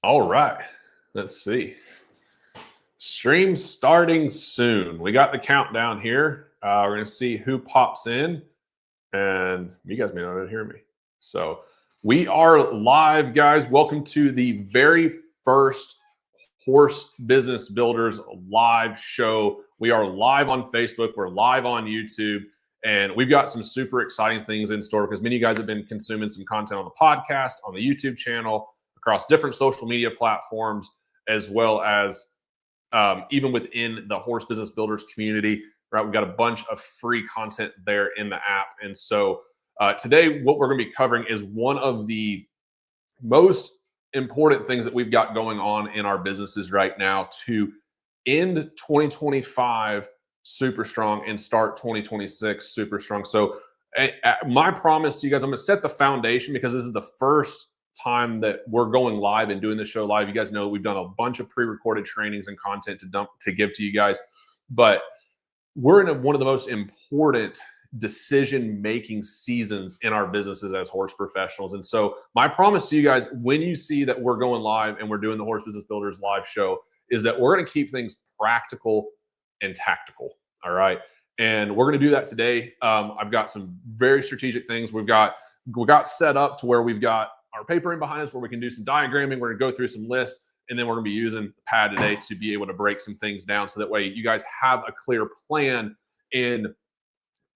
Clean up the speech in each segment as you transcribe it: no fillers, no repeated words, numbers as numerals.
All right. Let's see. Stream starting soon. We got the countdown here. We're going to see who pops in, and you guys may not even hear me. So we are live, guys. Welcome to the very first Horse Business Builders live show. We are live on Facebook. We're live on YouTube. And we've got some super exciting things in store because many of you guys have been consuming some content on the podcast, on the YouTube channel, across different social media platforms, as well as even within the Horse Business Builders community. Right, we've got a bunch of free content there in the app. And so today, what we're going to be covering is one of the most important things that we've got going on in our businesses right now to end 2025 super strong and start 2026 super strong. So my promise to you guys, I'm going to set the foundation because this is the first time that we're going live and doing the show live. You guys know we've done a bunch of pre-recorded trainings and content to give to you guys, but we're in one of the most important decision-making seasons in our businesses as horse professionals. And so my promise to you guys, when you see that we're going live and we're doing the Horse Business Builders live show, is that we're going to keep things practical and tactical. All right. And we're going to do that today. I've got some very strategic things. We got set up to where we've got our paper in behind us where we can do some diagramming. We're going to go through some lists, and then we're going to be using the pad today to be able to break some things down so that way you guys have a clear plan in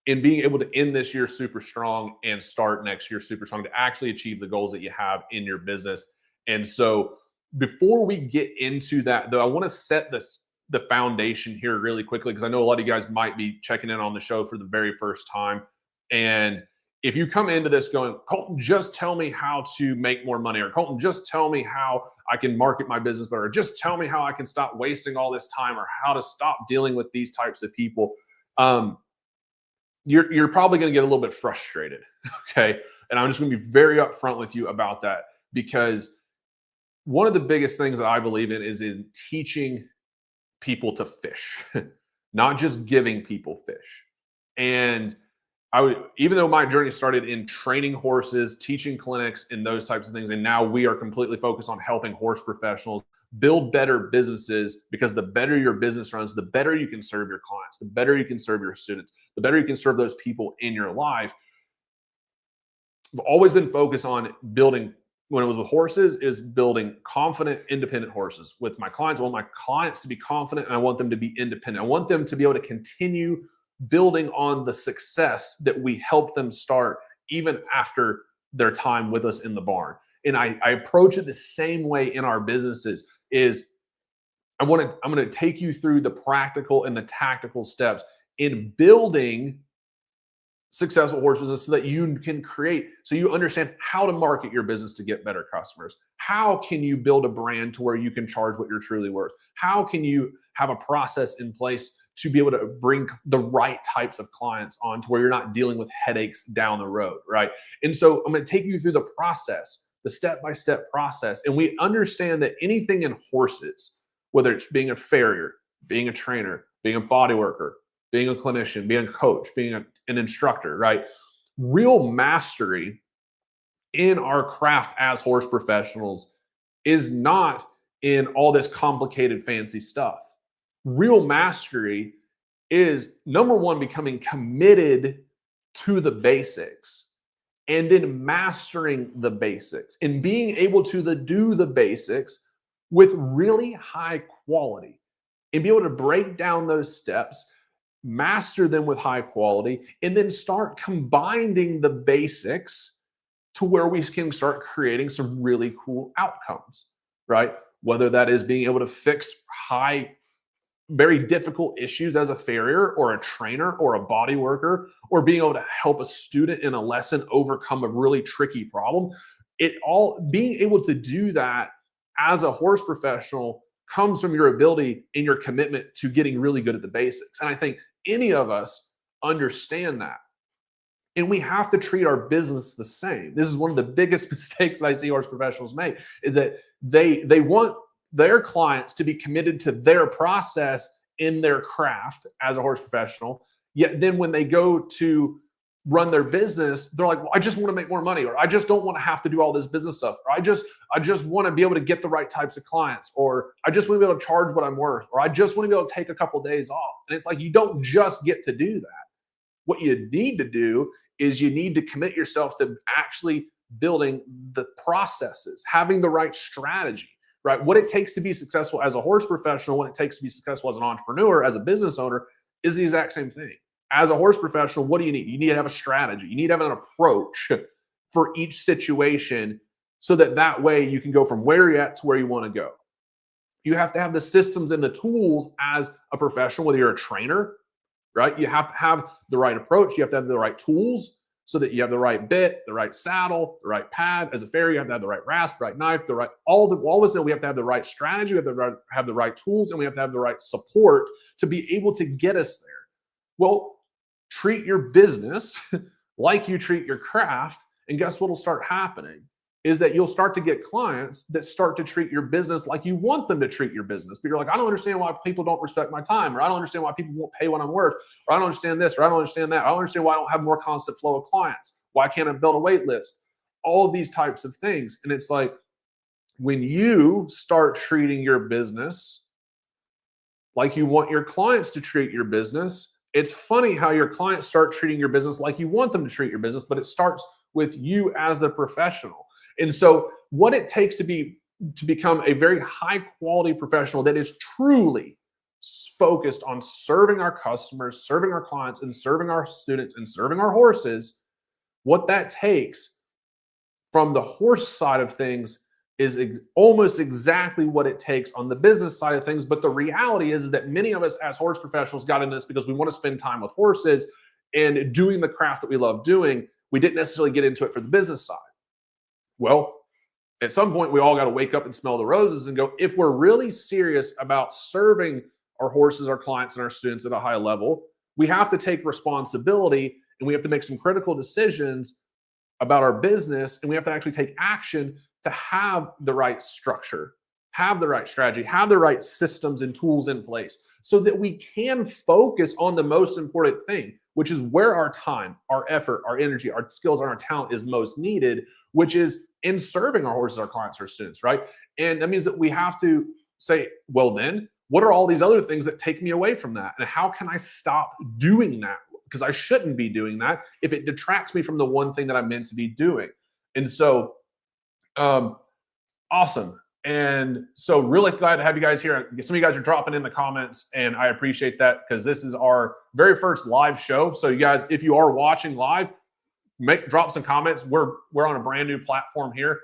being able to end this year super strong and start next year super strong to actually achieve the goals that you have in your business. And so before we get into that, though, I want to set the foundation here really quickly because I know a lot of you guys might be checking in on the show for the very first time. And if you come into this going, Colton, just tell me how to make more money, or Colton, just tell me how I can market my business better, or just tell me how I can stop wasting all this time, or how to stop dealing with these types of people, you're probably going to get a little bit frustrated, okay? And I'm just going to be very upfront with you about that, because one of the biggest things that I believe in is in teaching people to fish, not just giving people fish. And even though my journey started in training horses, teaching clinics, and those types of things, and now we are completely focused on helping horse professionals build better businesses, because the better your business runs, the better you can serve your clients, the better you can serve your students, the better you can serve those people in your life. I've always been focused on building, when it was with horses, is building confident, independent horses. With my clients, I want my clients to be confident, and I want them to be independent. I want them to be able to continue building on the success that we helped them start even after their time with us in the barn. And I approach it the same way in our businesses. Is I'm going to take you through the practical and the tactical steps in building successful horse business so that you can create, so you understand how to market your business to get better customers. How can you build a brand to where you can charge what you're truly worth? How can you have a process in place to be able to bring the right types of clients on to where you're not dealing with headaches down the road, right? And so I'm going to take you through the process, the step-by-step process. And we understand that anything in horses, whether it's being a farrier, being a trainer, being a body worker, being a clinician, being a coach, being an instructor, right? Real mastery in our craft as horse professionals is not in all this complicated, fancy stuff. Real mastery is, number one, becoming committed to the basics, and then mastering the basics and being able to do the basics with really high quality, and be able to break down those steps, master them with high quality, and then start combining the basics to where we can start creating some really cool outcomes, right? Whether that is being able to fix very difficult issues as a farrier or a trainer or a body worker, or being able to help a student in a lesson overcome a really tricky problem. Being able to do that as a horse professional comes from your ability and your commitment to getting really good at the basics. And I think any of us understand that. And we have to treat our business the same. This is one of the biggest mistakes that I see horse professionals make, is that they want their clients to be committed to their process in their craft as a horse professional. Yet then when they go to run their business, they're like, well, I just want to make more money, or I just don't want to have to do all this business stuff, or I just want to be able to get the right types of clients, or I just want to be able to charge what I'm worth, or I just want to be able to take a couple of days off. And it's like, you don't just get to do that. What you need to do is you need to commit yourself to actually building the processes, having the right strategy, right? What it takes to be successful as a horse professional, what it takes to be successful as an entrepreneur, as a business owner, is the exact same thing. As a horse professional, what do you need? You need to have a strategy. You need to have an approach for each situation, so that way you can go from where you're at to where you want to go. You have to have the systems and the tools as a professional, whether you're a trainer, right? You have to have the right approach. You have to have the right tools, so that you have the right bit, the right saddle, the right pad. As a farrier, you have to have the right rasp, the right knife, the right, all of us know we have to have the right strategy, we have to have the right tools, and we have to have the right support to be able to get us there. Well, treat your business like you treat your craft, and guess what will start happening is that you'll start to get clients that start to treat your business like you want them to treat your business. But you're like, I don't understand why people don't respect my time, or I don't understand why people won't pay what I'm worth, or I don't understand this, or I don't understand that. I don't understand why I don't have more constant flow of clients. Why can't I build a wait list? All of these types of things. And it's like, when you start treating your business like you want your clients to treat your business, it's funny how your clients start treating your business like you want them to treat your business, but it starts with you as the professional. And so what it takes to become a very high quality professional that is truly focused on serving our customers, serving our clients, and serving our students, and serving our horses, what that takes from the horse side of things is almost exactly what it takes on the business side of things. But the reality is that many of us as horse professionals got into this because we want to spend time with horses and doing the craft that we love doing. We didn't necessarily get into it for the business side. Well, at some point, we all got to wake up and smell the roses and go, if we're really serious about serving our horses, our clients, and our students at a high level, we have to take responsibility, and we have to make some critical decisions about our business, and we have to actually take action to have the right structure, have the right strategy, have the right systems and tools in place, so that we can focus on the most important thing, which is where our time, our effort, our energy, our skills, and our talent is most needed, which is in serving our horses, our clients, our students, right? And that means that we have to say, well, then, what are all these other things that take me away from that? And how can I stop doing that? Because I shouldn't be doing that if it detracts me from the one thing that I'm meant to be doing. And so, awesome. And so really glad to have you guys here. Some of you guys are dropping in the comments, and I appreciate that, because this is our very first live show. So you guys, if you are watching live, drop some comments. We're on a brand new platform here,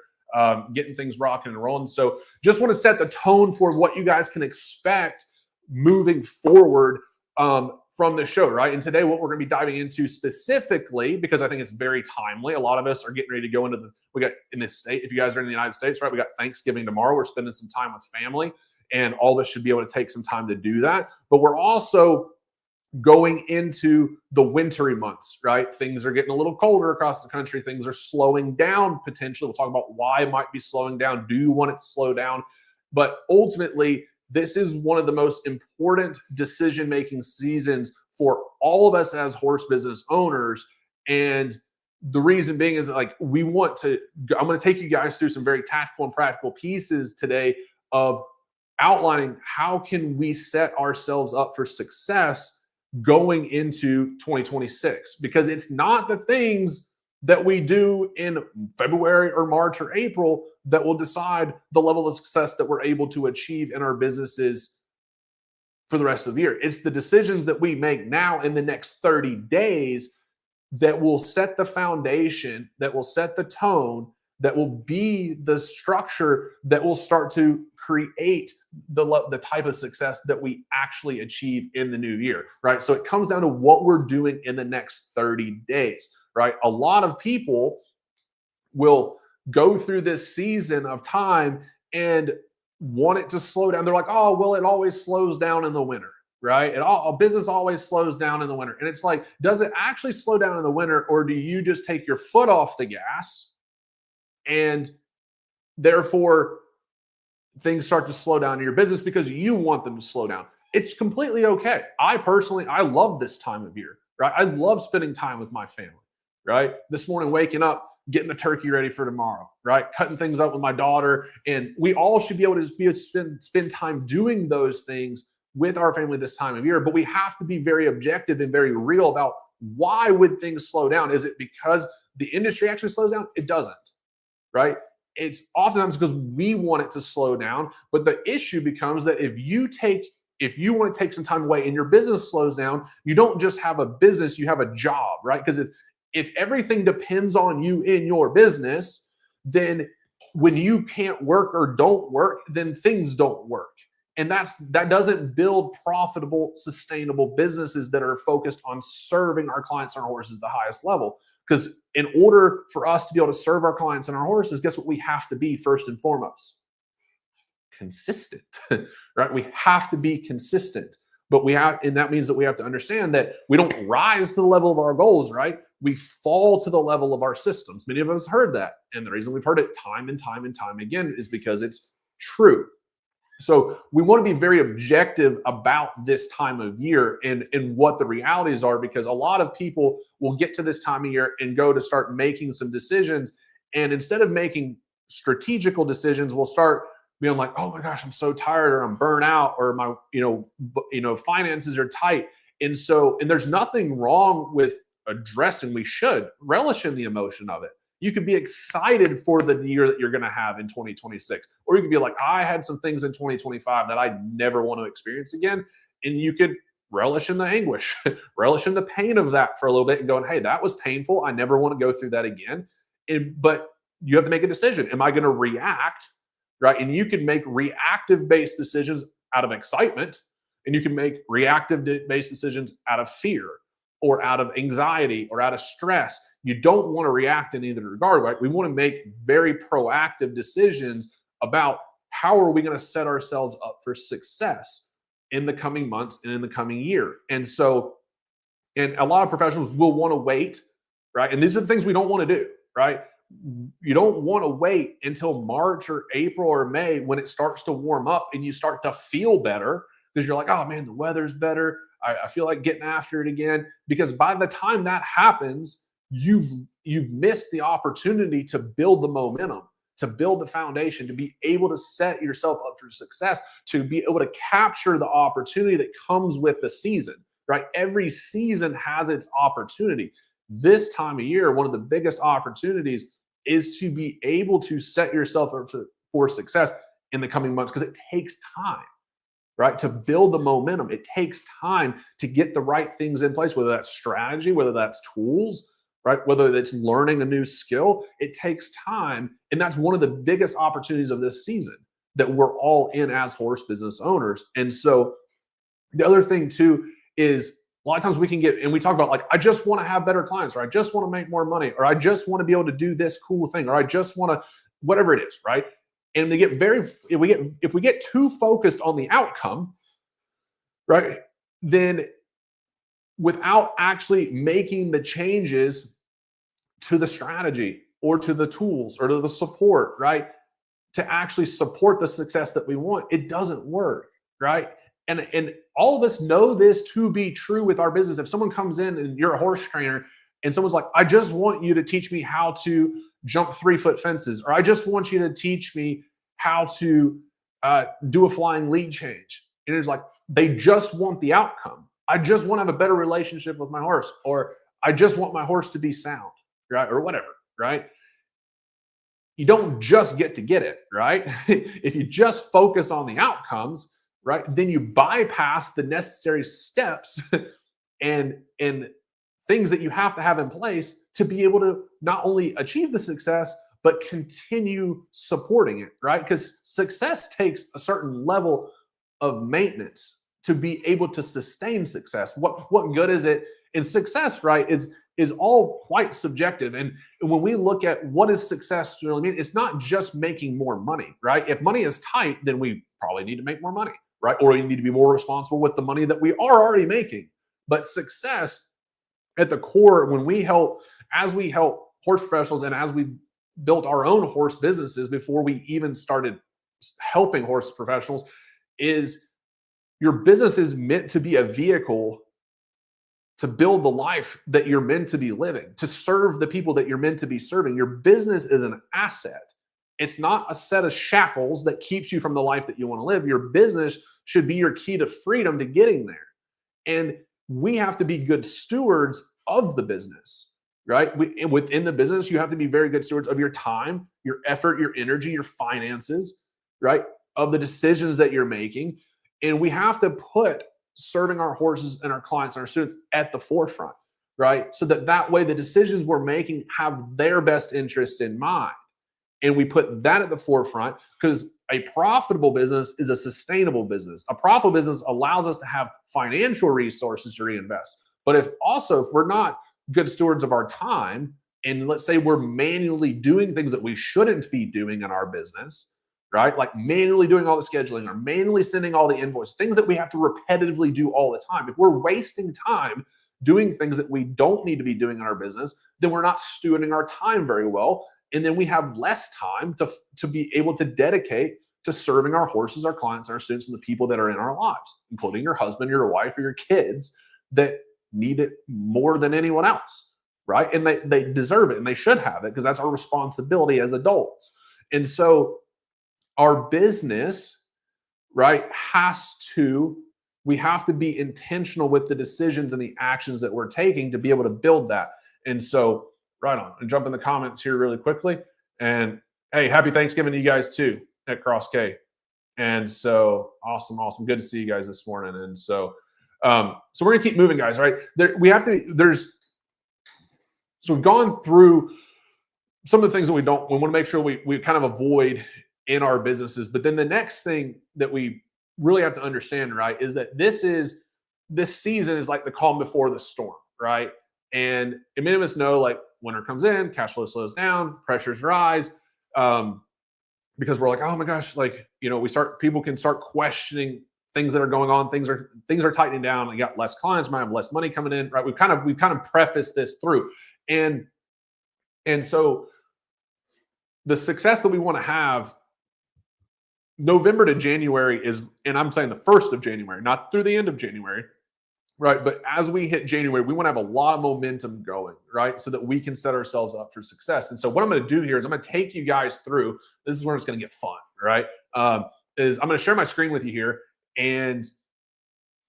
getting things rocking and rolling. So just want to set the tone for what you guys can expect moving forward from the show, right? And today, what we're going to be diving into specifically, because I think it's very timely. A lot of us are getting ready to go into we got in this state. If you guys are in the United States, right? We got Thanksgiving tomorrow. We're spending some time with family, and all of us should be able to take some time to do that. But we're also going into the wintry months, right? Things are getting a little colder across the country. Things are slowing down potentially. We'll talk about why it might be slowing down. Do you want it to slow down? But ultimately, this is one of the most important decision-making seasons for all of us as horse business owners. And the reason being is, like, I'm going to take you guys through some very tactical and practical pieces today of outlining how can we set ourselves up for success going into 2026, because it's not the things that we do in February or March or April that will decide the level of success that we're able to achieve in our businesses for the rest of the year. It's the decisions that we make now in the next 30 days that will set the foundation, that will set the tone, that will be the structure that will start to create the type of success that we actually achieve in the new year, right? So it comes down to what we're doing in the next 30 days, right? A lot of people will go through this season of time and want it to slow down. They're like, oh, well, it always slows down in the winter, right? A business always slows down in the winter. And it's like, does it actually slow down in the winter, or do you just take your foot off the gas and therefore things start to slow down in your business because you want them to slow down? It's completely okay. I love this time of year, right? I love spending time with my family. right? This morning, waking up, getting the turkey ready for tomorrow, right? Cutting things up with my daughter. And we all should be able to spend time doing those things with our family this time of year. But we have to be very objective and very real about why would things slow down? Is it because the industry actually slows down? It doesn't, right? It's oftentimes because we want it to slow down. But the issue becomes that if you want to take some time away and your business slows down, you don't just have a business, you have a job, right? Because if everything depends on you in your business, then when you can't work or don't work, then things don't work. And that doesn't build profitable, sustainable businesses that are focused on serving our clients and our horses at the highest level. Because in order for us to be able to serve our clients and our horses, guess what we have to be first and foremost? Consistent, right? We have to be consistent. And that means that we have to understand that we don't rise to the level of our goals, right? We fall to the level of our systems. Many of us heard that. And the reason we've heard it time and time and time again is because it's true. So we want to be very objective about this time of year and what the realities are, because a lot of people will get to this time of year and go to start making some decisions. And instead of making strategical decisions, we'll start being like, oh my gosh, I'm so tired, or I'm burnt out, or my, finances are tight. And there's nothing wrong with addressing, we should relish in the emotion of it. You could be excited for the year that you're going to have in 2026. Or you could be like, I had some things in 2025 that I never want to experience again. And you could relish in the anguish, relish in the pain of that for a little bit and going, hey, that was painful. I never want to go through that again. But you have to make a decision. Am I going to react? Right? And you can make reactive based decisions out of excitement, and you can make reactive based decisions out of fear or out of anxiety or out of stress. You don't want to react in either regard, right? We want to make very proactive decisions about how are we going to set ourselves up for success in the coming months and in the coming year. And a lot of professionals will want to wait, right? And these are the things we don't want to do, right? You don't want to wait until March or April or May when it starts to warm up and you start to feel better, because you're like, oh man, the weather's better. I feel like getting after it again. Because by the time that happens, you've missed the opportunity to build the momentum, to build the foundation, to be able to set yourself up for success, to be able to capture the opportunity that comes with the season, right? Every season has its opportunity. This time of year, one of the biggest opportunities is to be able to set yourself up for success in the coming months, because it takes time, right? To build the momentum. It takes time to get the right things in place, whether that's strategy, whether that's tools, right? Whether it's learning a new skill, it takes time. And that's one of the biggest opportunities of this season that we're all in as horse business owners. And so the other thing too is a lot of times we can get, and we talk about like, I just want to have better clients, or I just want to make more money, or I just want to be able to do this cool thing, or I just want to, whatever it is, right? And if we get too focused on the outcome, right, then without actually making the changes to the strategy or to the tools or to the support, right, to actually support the success that we want, it doesn't work, right? And all of us know this to be true with our business. If someone comes in and you're a horse trainer and someone's like, I just want you to teach me how to jump 3-foot fences, or I just want you to teach me how to do a flying lead change. And it's like, they just want the outcome. I just want to have a better relationship with my horse, or I just want my horse to be sound, right? Or whatever, right? You don't just get it, right? If you just focus on the outcomes, right, then you bypass the necessary steps and things that you have to have in place to be able to not only achieve the success, but continue supporting it, right? Because success takes a certain level of maintenance to be able to sustain success. What good is it? And success, right, is all quite subjective. And when we look at what does success really mean, it's not just making more money, right? If money is tight, then we probably need to make more money, right? Or we need to be more responsible with the money that we are already making. But success at the core, as we help horse professionals and as we built our own horse businesses before we even started helping horse professionals, is your business is meant to be a vehicle to build the life that you're meant to be living, to serve the people that you're meant to be serving. Your business is an asset. It's not a set of shackles that keeps you from the life that you want to live. Your business should be your key to freedom to getting there. And we have to be good stewards of the business, right? Within the business, you have to be very good stewards of your time, your effort, your energy, your finances, right? Of the decisions that you're making. And we have to put serving our horses and our clients and our students at the forefront, right? So that way the decisions we're making have their best interest in mind. And we put that at the forefront because a profitable business is a sustainable business. A profitable business allows us to have financial resources to reinvest. But if we're not good stewards of our time, and let's say we're manually doing things that we shouldn't be doing in our business, right? Like manually doing all the scheduling or manually sending all the invoices, things that we have to repetitively do all the time. If we're wasting time doing things that we don't need to be doing in our business, then we're not stewarding our time very well. And then we have less time to be able to dedicate to serving our horses, our clients, our students, and the people that are in our lives, including your husband, your wife, or your kids that need it more than anyone else, right? And they deserve it and they should have it because that's our responsibility as adults. And so our business, right, we have to be intentional with the decisions and the actions that we're taking to be able to build that. And so, right on. And jump in the comments here really quickly. And hey, happy Thanksgiving to you guys too at Cross K. And so awesome. Good to see you guys this morning. And so, so we're gonna keep moving, guys. Right? So we've gone through some of the things that we want to make sure we kind of avoid in our businesses. But then the next thing that we really have to understand, right, is that this season is like the calm before the storm, right? And many of us know, like, winter comes in, cash flow slows down, pressures rise, because we're like, oh my gosh, like, people can start questioning things that are going on. Things are tightening down. We got less clients, might have less money coming in, right? We've kind of prefaced this through, and so the success that we want to have, November to January is, and I'm saying the 1st of January, not through the end of January. Right. But as we hit January, we want to have a lot of momentum going, right? So that we can set ourselves up for success. And so what I'm going to do here is I'm going to take you guys through, this is where it's going to get fun, right? Is I'm going to share my screen with you here and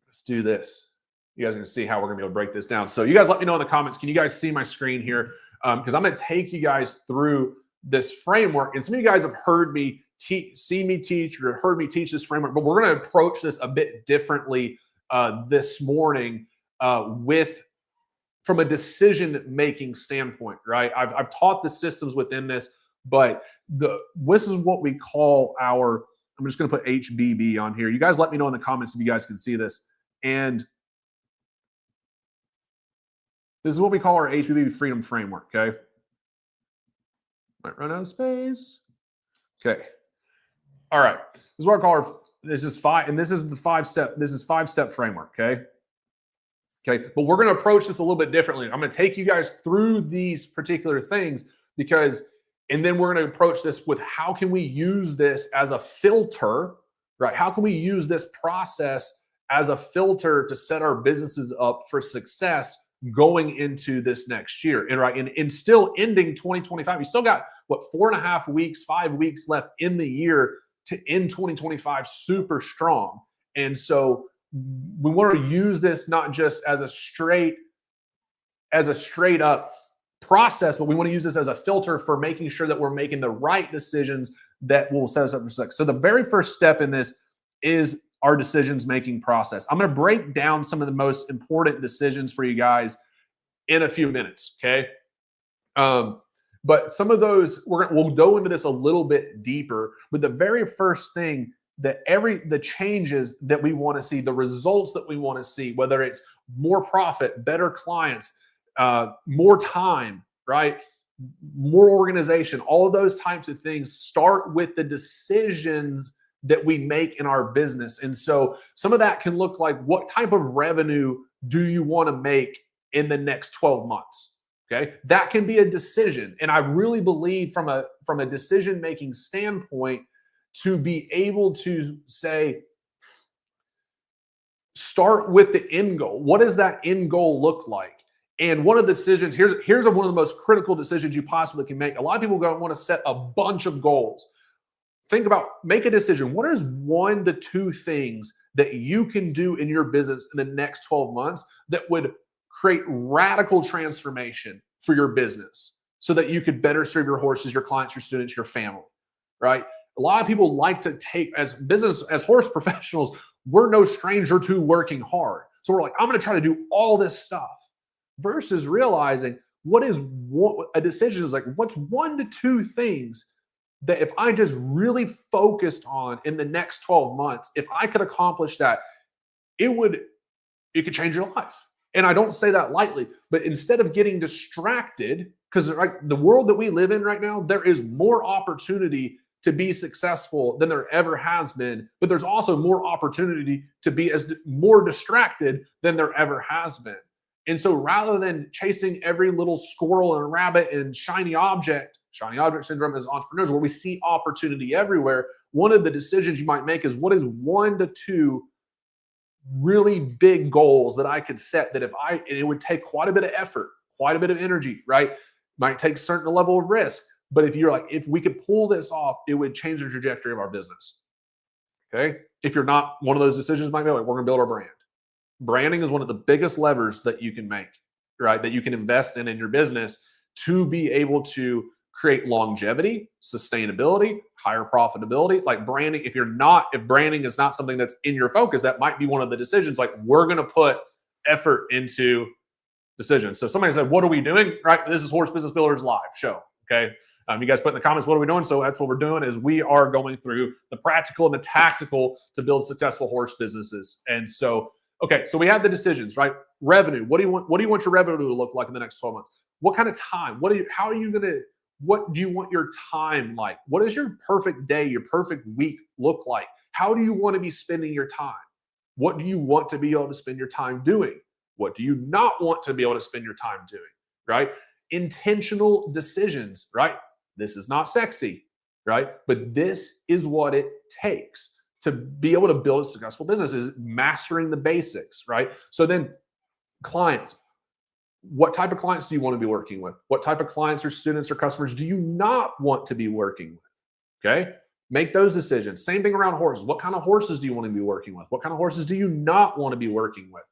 let's do this. You guys are going to see how we're going to be able to break this down. So you guys let me know in the comments, can you guys see my screen here? Because I'm going to take you guys through this framework. And some of you guys have heard me see me teach or heard me teach this framework, but we're going to approach this a bit differently this morning from a decision-making standpoint, right? I've taught the systems within this, but this is what we call I'm just going to put HBB on here. You guys let me know in the comments if you guys can see this. And this is what we call our HBB Freedom Framework, okay? Might run out of space. Okay. All right. This is what I call this is the 5-step framework, okay? Okay, but we're going to approach this a little bit differently. I'm going to take you guys through these particular things and then we're going to approach this with how can we use this as a filter, right? How can we use this process as a filter to set our businesses up for success going into this next year? And right, and still ending 2025, you still got 4.5 weeks, 5 weeks left in the year to end 2025 super strong. And so we want to use this not just as a straight up process, but we want to use this as a filter for making sure that we're making the right decisions that will set us up for success. So the very first step in this is our decisions making process. I'm going to break down some of the most important decisions for you guys in a few minutes, okay? But some of those, we'll go into this a little bit deeper. But the very first thing the changes that we want to see, the results that we want to see, whether it's more profit, better clients, more time, right? More organization, all of those types of things start with the decisions that we make in our business. And so some of that can look like, what type of revenue do you want to make in the next 12 months? Okay, that can be a decision. And I really believe from a decision-making standpoint, to be able to say, Start with the end goal. What does that end goal look like? And one of the decisions, here's one of the most critical decisions you possibly can make. A lot of people want to set a bunch of goals. Think about, make a decision. What is 1 to 2 things that you can do in your business in the next 12 months that would create radical transformation for your business so that you could better serve your horses, your clients, your students, your family, right? A lot of people like to take, as horse professionals, we're no stranger to working hard. So we're like, I'm going to try to do all this stuff versus realizing a decision is like, what's 1 to 2 things that if I just really focused on in the next 12 months, if I could accomplish that, it could change your life. And I don't say that lightly, but instead of getting distracted, because like the world that we live in right now, there is more opportunity to be successful than there ever has been, but there's also more opportunity to be more distracted than there ever has been. And so rather than chasing every little squirrel and rabbit and shiny object syndrome as entrepreneurs, where we see opportunity everywhere, one of the decisions you might make is, what is 1 to 2 really big goals that I could set that and it would take quite a bit of effort, quite a bit of energy, right? Might take a certain level of risk. But if we could pull this off, it would change the trajectory of our business. Okay. If you're not, one of those decisions might be like, we're going to build our brand. Branding is one of the biggest levers that you can make, right? That you can invest in your business to be able to create longevity, sustainability, higher profitability. Like branding, if branding is not something that's in your focus, that might be one of the decisions. Like, we're going to put effort into decisions. So somebody said, what are we doing? Right. This is Horse Business Builders Live show. Okay. You guys put in the comments, what are we doing? So that's what we're doing, is we are going through the practical and the tactical to build successful horse businesses. And so, okay, so we have the decisions, right? Revenue. What do you want your revenue to look like in the next 12 months? What kind of time? What do you want your time like? What does your perfect day, your perfect week look like? How do you want to be spending your time? What do you want to be able to spend your time doing? What do you not want to be able to spend your time doing, right? Intentional decisions, right? This is not sexy, right? But this is what it takes to be able to build a successful business, is mastering the basics, right? So then clients, what type of clients do you want to be working with? What type of clients or students or customers do you not want to be working with? Okay. Make those decisions. Same thing around horses. What kind of horses do you want to be working with? What kind of horses do you not want to be working with?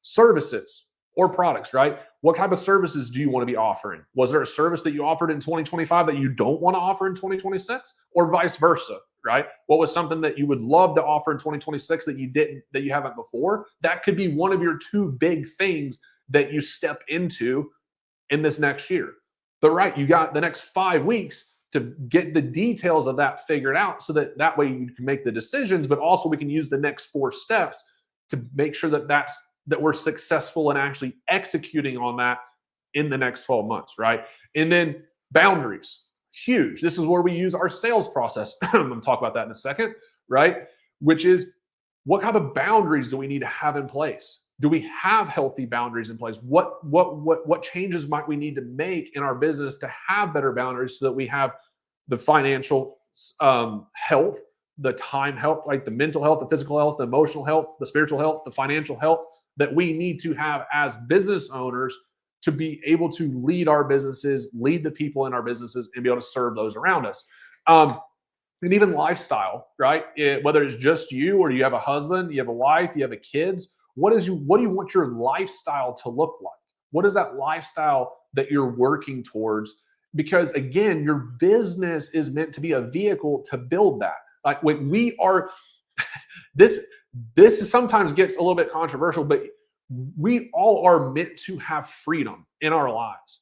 Services or products, right? What type of services do you want to be offering? Was there a service that you offered in 2025 that you don't want to offer in 2026, or vice versa, right? What was something that you would love to offer in 2026 that you haven't before? That could be one of your 2 big things that you step into in this next year. But right, you got the next 5 weeks to get the details of that figured out, so that way you can make the decisions, but also we can use the next 4 steps to make sure that we're successful in actually executing on that in the next 12 months, right? And then boundaries, huge. This is where we use our sales process. I'm going to talk about that in a second, right? Which is, what kind of boundaries do we need to have in place? Do we have healthy boundaries in place? What changes might we need to make in our business to have better boundaries, so that we have the financial health, the time health, like the mental health, the physical health, the emotional health, the spiritual health, the financial health that we need to have as business owners to be able to lead our businesses, lead the people in our businesses, and be able to serve those around us. And even lifestyle, right? Whether it's just you, or you have a husband, you have a wife, you have kids, what do you want your lifestyle to look like? What is that lifestyle that you're working towards? Because again, your business is meant to be a vehicle to build that. Like, when we are, this sometimes gets a little bit controversial, but we all are meant to have freedom in our lives.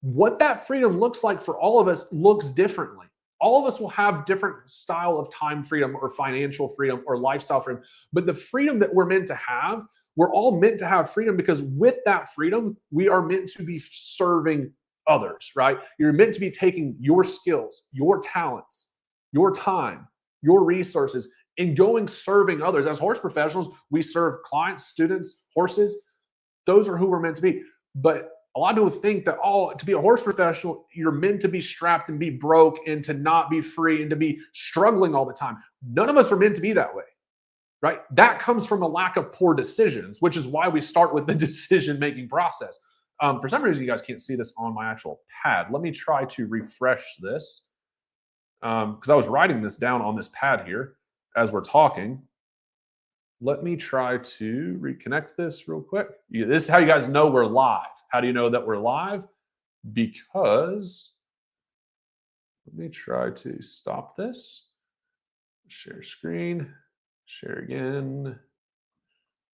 What that freedom looks like for all of us looks differently. All of us will have different style of time freedom, or financial freedom, or lifestyle freedom. But the freedom that we're meant to have, we're all meant to have freedom, because with that freedom, we are meant to be serving others, right? You're meant to be taking your skills, your talents, your time, your resources, and going serving others. As horse professionals, we serve clients, students, horses. Those are who we're meant to be. But a lot of people think that, to be a horse professional, you're meant to be strapped and be broke, and to not be free, and to be struggling all the time. None of us are meant to be that way. right? That comes from a lack of poor decisions, which is why we start with the decision-making process. For some reason, you guys can't see this on my actual pad. Let me try to refresh this because I was writing this down on this pad here as we're talking. Let me try to reconnect this real quick. This is how you guys know we're live. How do you know that we're live? Because let me try to stop this. Share screen. Share again.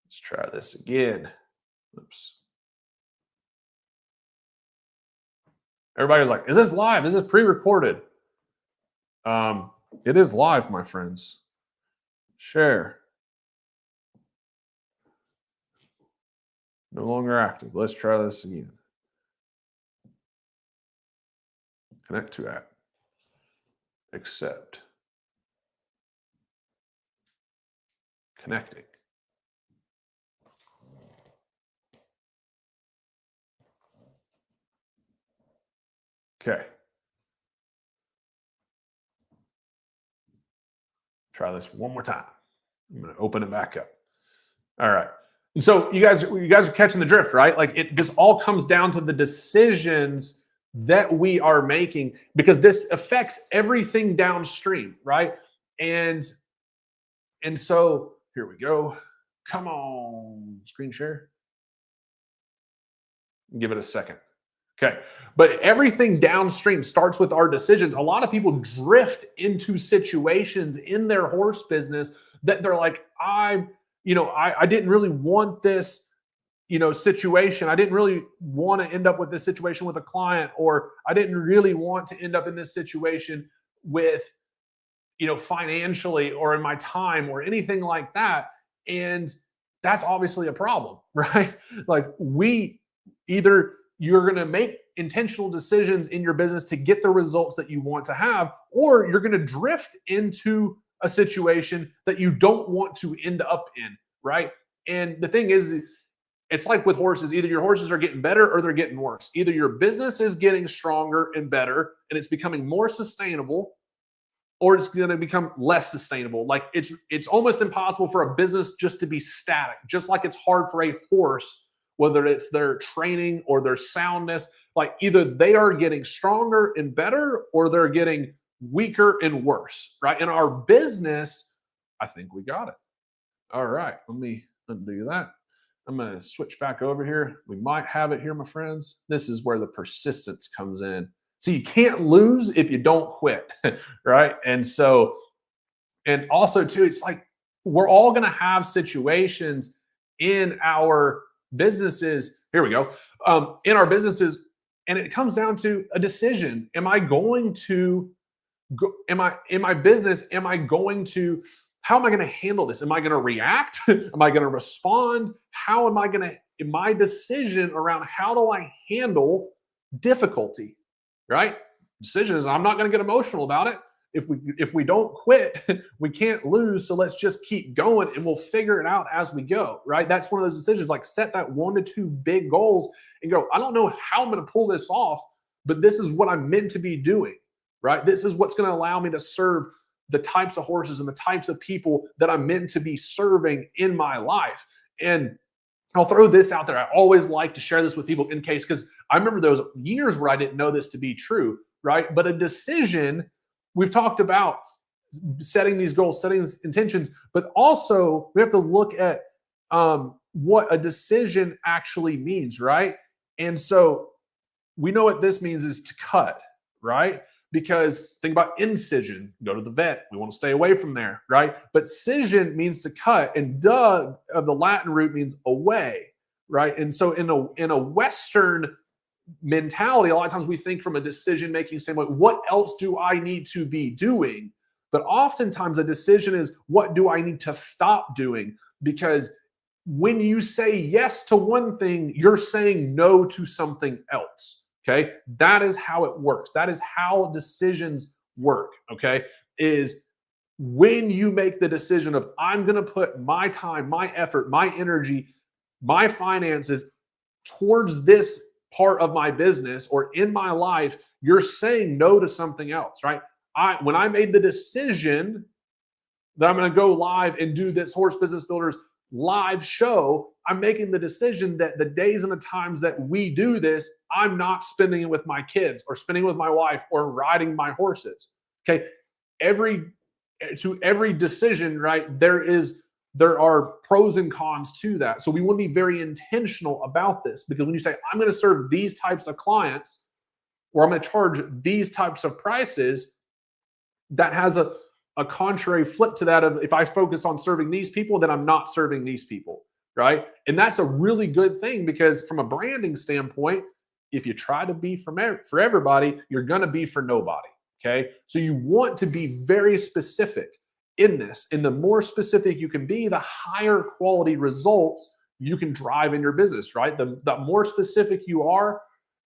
Let's try this again. Oops. Everybody's like, is this live? Is this pre-recorded? It is live, my friends. Share. No longer active. Let's try this again. Connect to app. Accept. Connecting. Okay. Try this one more time. I'm going to open it back up. All right. And so you guys are catching the drift, right? Like this all comes down to the decisions that we are making, because this affects everything downstream, right? And so here we go. Come on, screen share. Give it a second. Okay. But everything downstream starts with our decisions. A lot of people drift into situations in their horse business that they're like, I didn't really want this, situation. I didn't really want to end up with this situation with a client, or I didn't really want to end up in this situation with, financially or in my time or anything like that. And that's obviously a problem, right? Like you're going to make intentional decisions in your business to get the results that you want to have, or you're going to drift into a situation that you don't want to end up in, right? And the thing is, it's like with horses, either your horses are getting better or they're getting worse. Either your business is getting stronger and better and it's becoming more sustainable, or it's going to become less sustainable. Like it's almost impossible for a business just to be static, just like it's hard for a horse, whether it's their training or their soundness. Like either they are getting stronger and better, or they're getting weaker and worse, right? In our business, I think we got it. All right, let me undo that. I'm going to switch back over here. We might have it here, my friends. This is where the persistence comes in. So you can't lose if you don't quit, right? And also too, it's like we're all going to have situations in our businesses. Here we go. In our businesses, and it comes down to a decision. Am I going to go? Am I in my business? How am I going to handle this? Am I going to react? Am I going to respond? How am I going to, in my decision around how do I handle difficulty, right? Decision is I'm not going to get emotional about it. If we don't quit, we can't lose. So let's just keep going and we'll figure it out as we go, right? That's one of those decisions, like set that 1 to 2 big goals and go, I don't know how I'm going to pull this off, but this is what I'm meant to be doing, right? This is what's going to allow me to serve the types of horses and the types of people that I'm meant to be serving in my life. And I'll throw this out there. I always like to share this with people in case, because I remember those years where I didn't know this to be true, right? But a decision, we've talked about setting these goals, setting these intentions, but also we have to look at what a decision actually means, right? And so we know what this means is to cut, right? Because think about incision, go to the vet. We want to stay away from there, right? But scission means to cut, and of the Latin root means away, right? And so in a Western mentality, a lot of times we think from a decision-making standpoint, what else do I need to be doing? But oftentimes a decision is, what do I need to stop doing? Because when you say yes to one thing, you're saying no to something else. Okay, that is how it works. That is how decisions work. Okay, is when you make the decision of I'm going to put my time, my effort, my energy, my finances towards this part of my business or in my life, you're saying no to something else, right? When I made the decision that I'm going to go live and do this Horse Business Builders live show, I'm making the decision that the days and the times that we do this, I'm not spending it with my kids or spending it with my wife or riding my horses. Okay. Every decision, right? There are pros and cons to that. So we want to be very intentional about this, because when you say, I'm going to serve these types of clients, or I'm going to charge these types of prices, that has a contrary flip to that of, if I focus on serving these people, then I'm not serving these people, right? And that's a really good thing, because from a branding standpoint, if you try to be for everybody, you're going to be for nobody, okay? So you want to be very specific in this. And the more specific you can be, the higher quality results you can drive in your business, right? The more specific you are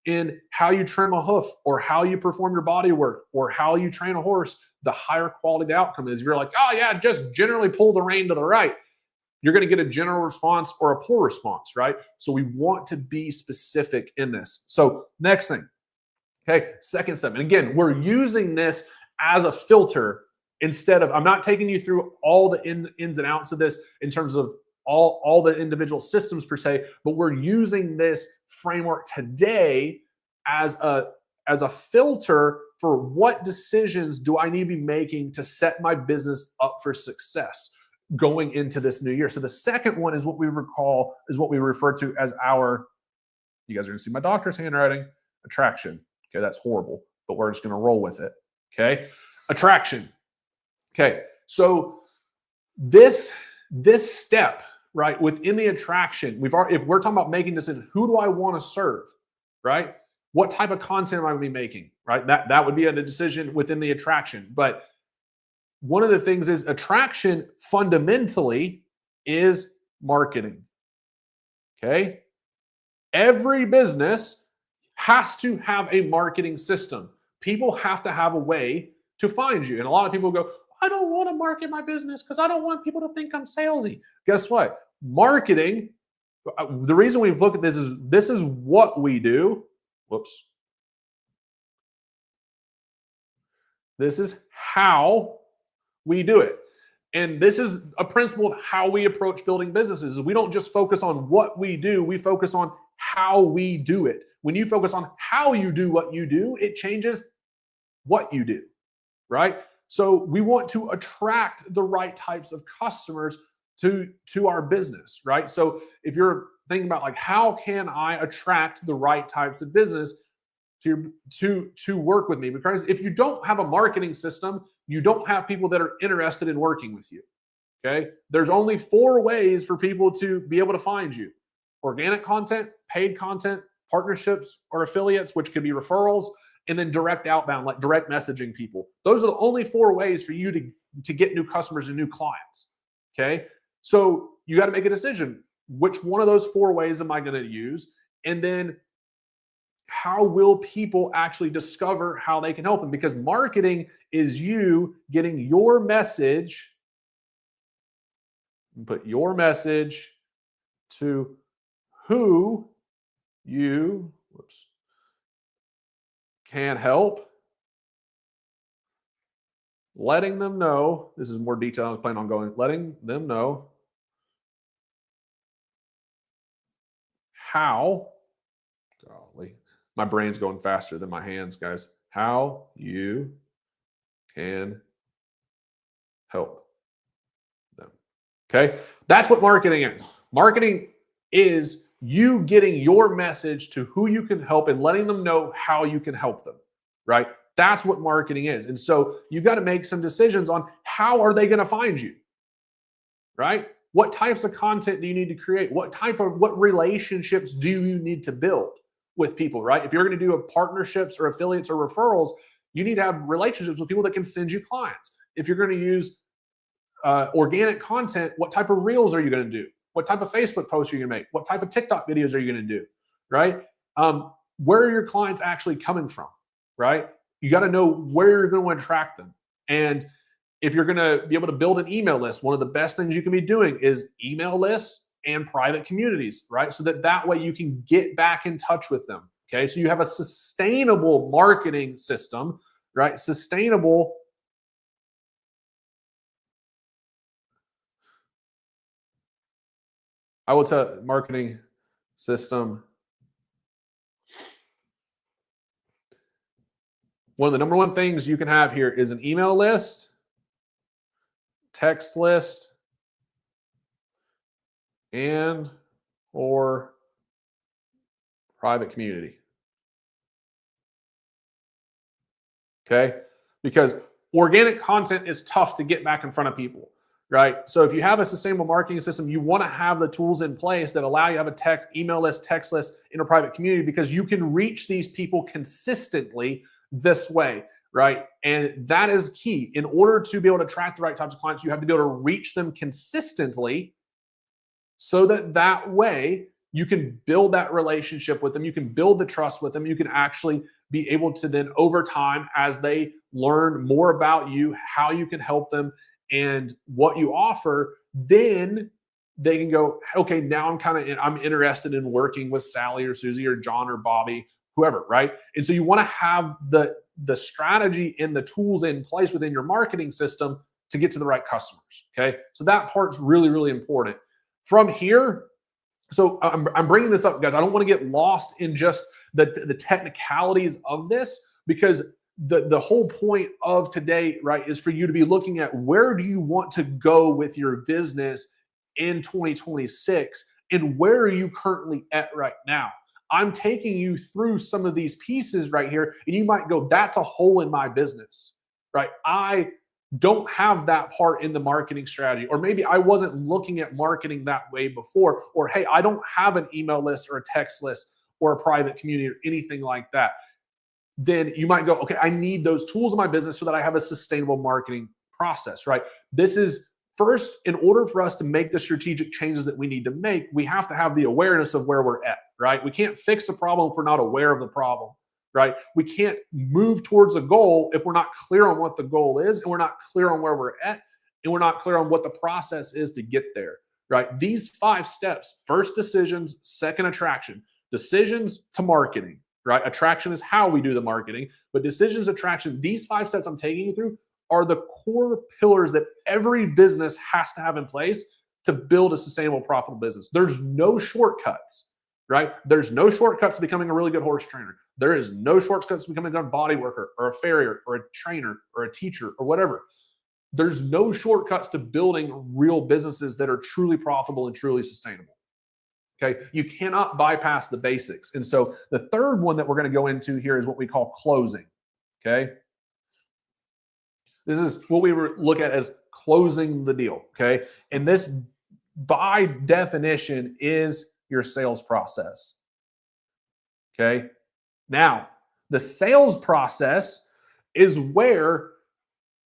in how you trim a hoof, or how you perform your body work, or how you train a horse, the higher quality the outcome is. If you're like, oh yeah, just generally pull the rein to the right, you're going to get a general response or a poor response, right? So we want to be specific in this. So next thing, okay, second step. And again, we're using this as a filter instead of, I'm not taking you through all the ins and outs of this in terms of all the individual systems per se, but we're using this framework today as a filter for what decisions do I need to be making to set my business up for success going into this new year. So the second one is what we refer to as our, you guys are gonna see my doctor's handwriting, attraction. Okay, that's horrible, but we're just gonna roll with it. Okay, attraction. Okay, so this step, right, within the attraction, if we're talking about making decisions, who do I want to serve, right? What type of content am I going to be making, right? That would be a decision within the attraction. But one of the things is, attraction fundamentally is marketing. Okay, every business has to have a marketing system. People have to have a way to find you. And a lot of people go, I don't want to market my business because I don't want people to think I'm salesy. Guess what? Marketing, the reason we look at this is what we do. Whoops. This is how we do it. And this is a principle of how we approach building businesses. Is we don't just focus on what we do, we focus on how we do it. When you focus on how you do what you do, it changes what you do, right? So we want to attract the right types of customers to our business, right? So if you're thinking about like, how can I attract the right types of business to work with me? Because if you don't have a marketing system, you don't have people that are interested in working with you. Okay, there's only 4 ways for people to be able to find you: organic content, paid content, partnerships or affiliates, which could be referrals, and then direct outbound, like direct messaging people. Those are the only 4 ways for you to get new customers and new clients. Okay, so you got to make a decision. Which one of those 4 ways am I going to use? And then how will people actually discover how they can help them? Because marketing is you getting your message, put your message to who you can help, letting them know, this is more detail I was planning on going, letting them know how, golly, my brain's going faster than my hands, guys, how you can help them. Okay, that's what marketing is. Marketing is you getting your message to who you can help and letting them know how you can help them, right? That's what marketing is. And so you've got to make some decisions on how are they going to find you, right? What types of content do you need to create? What relationships do you need to build with people, right? If you're going to do partnerships or affiliates or referrals, you need to have relationships with people that can send you clients. If you're going to use organic content, what type of reels are you going to do? What type of Facebook posts are you going to make? What type of TikTok videos are you going to do, right? Where are your clients actually coming from, right? You got to know where you're going to attract them. And if you're going to be able to build an email list, one of the best things you can be doing is email lists and private communities, right? So that way you can get back in touch with them. Okay. So you have a sustainable marketing system, right? Sustainable I will tell marketing system. One of the number one things you can have here is an email list, text list, and or private community. Okay? Because organic content is tough to get back in front of people, right? So if you have a sustainable marketing system, you want to have the tools in place that allow you to have a email list, text list in a private community, because you can reach these people consistently this way, right? And that is key. In order to be able to attract the right types of clients, you have to be able to reach them consistently, so that way you can build that relationship with them. You can build the trust with them. You can actually be able to then, over time, as they learn more about you, how you can help them and what you offer, then they can go, okay, now I'm interested in working with Sally or Susie or John or Bobby, whoever, right? And so you want to have the strategy and the tools in place within your marketing system to get to the right customers, okay? So that part's really, really important. From here, so I'm bringing this up, guys. I don't want to get lost in just the technicalities of this, because the whole point of today, right, is for you to be looking at where do you want to go with your business in 2026, and where are you currently at right now. I'm taking you through some of these pieces right here, and you might go, that's a hole in my business, right? I don't have that part in the marketing strategy, or maybe I wasn't looking at marketing that way before, or hey, I don't have an email list or a text list or a private community or anything like that. Then you might go, okay, I need those tools in my business so that I have a sustainable marketing process, right? This is first, in order for us to make the strategic changes that we need to make, we have to have the awareness of where we're at, right? We can't fix a problem if we're not aware of the problem, right? We can't move towards a goal if we're not clear on what the goal is, and we're not clear on where we're at, and we're not clear on what the process is to get there, right? These 5 steps: first, decisions; second, attraction; decisions to marketing, right? Attraction is how we do the marketing, but decisions, attraction, these 5 steps I'm taking you through are the core pillars that every business has to have in place to build a sustainable, profitable business. There's no shortcuts, right? There's no shortcuts to becoming a really good horse trainer. There is no shortcuts to becoming a good body worker or a farrier or a trainer or a teacher or whatever. There's no shortcuts to building real businesses that are truly profitable and truly sustainable. Okay, you cannot bypass the basics. And so the third one that we're going to go into here is what we call closing. Okay, this is what we look at as closing the deal. Okay, and this, by definition, is your sales process. Okay, now the sales process is where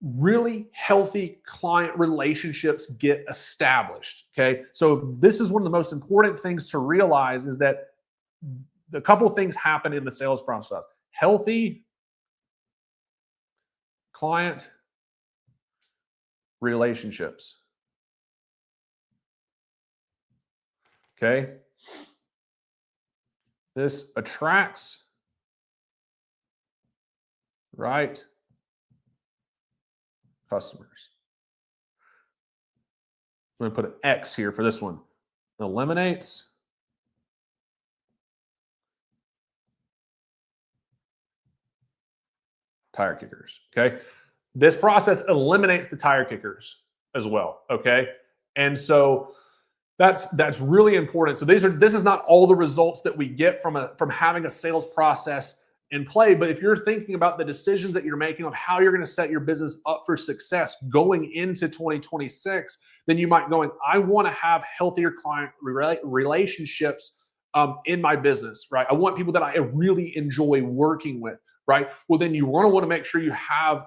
really healthy client relationships get established. Okay, so this is one of the most important things to realize, is that a couple of things happen in the sales process. Healthy client relationships. Okay, this attracts right customers. I'm going to put an X here for this one. Eliminates tire kickers. Okay, this process eliminates the tire kickers as well. Okay, and so that's really important. So this is not all the results that we get from having a sales process in play. But if you're thinking about the decisions that you're making of how you're going to set your business up for success going into 2026, then you might go, I want to have healthier client relationships in my business, right? I want people that I really enjoy working with, right? Well, then you want to make sure you have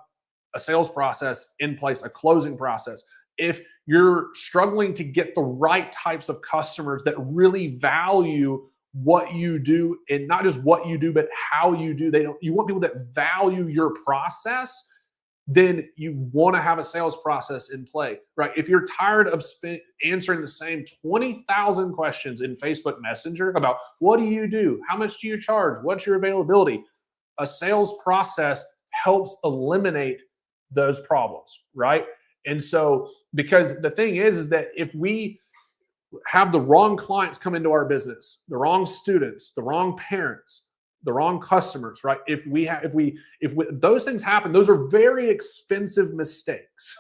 a sales process in place, a closing process. If you're struggling to get the right types of customers that really value what you do, and not just what you do, but how you do, you want people that value your process, then you want to have a sales process in play, right? If you're tired of answering the same 20,000 questions in Facebook Messenger about what do you do, how much do you charge, what's your availability, a sales process helps eliminate those problems, right? And so, because the thing is that if we have the wrong clients come into our business, the wrong students, the wrong parents, the wrong customers, right? If those things happen, those are very expensive mistakes,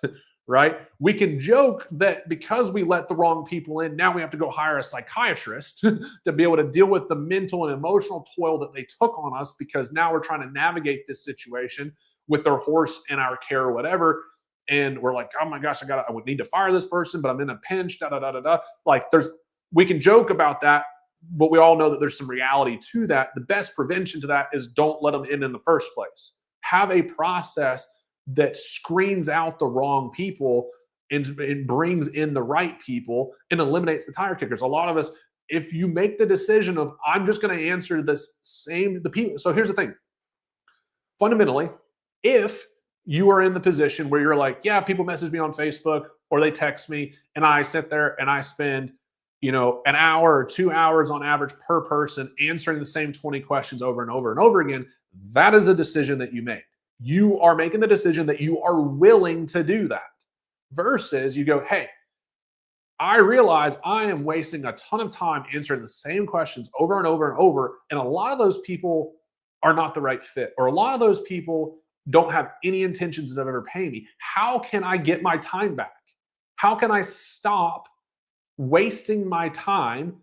right? We can joke that because we let the wrong people in, now we have to go hire a psychiatrist to be able to deal with the mental and emotional toil that they took on us, because now we're trying to navigate this situation with their horse in our care or whatever. And we're like, oh my gosh, I would need to fire this person, but I'm in a pinch, da da da da da. Like we can joke about that, but we all know that there's some reality to that. The best prevention to that is don't let them in the first place. Have a process that screens out the wrong people and brings in the right people and eliminates the tire kickers. A lot of us, if you make the decision of, I'm just going to answer the people. So here's the thing. Fundamentally, if you are in the position where you're like, yeah, people message me on Facebook or they text me, and I sit there and I spend, an hour or 2 hours on average per person answering the same 20 questions over and over and over again, that is a decision that you made. You are making the decision that you are willing to do that, versus you go, hey, I realize I am wasting a ton of time answering the same questions over and over and over, and a lot of those people are not the right fit, or a lot of those people don't have any intentions of ever paying me. How can I get my time back? How can I stop wasting my time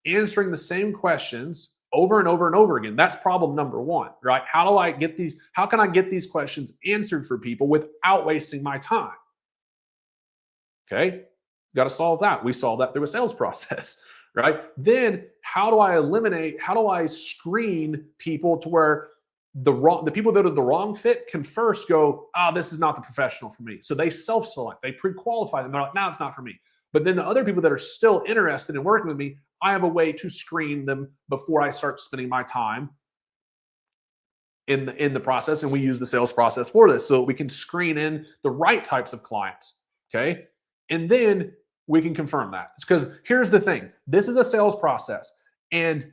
answering the same questions over and over and over again? That's problem number one, right? How can I get these questions answered for people without wasting my time? Okay, got to solve that. We solve that through a sales process, right? Then how do I screen people to where the people that are the wrong fit can first go, this is not the professional for me. So they self-select, they pre-qualify them. They're like, no, it's not for me. But then the other people that are still interested in working with me, I have a way to screen them before I start spending my time in the process. And we use the sales process for this, so we can screen in the right types of clients. Okay. And then we can confirm that. Because here's the thing. This is a sales process. And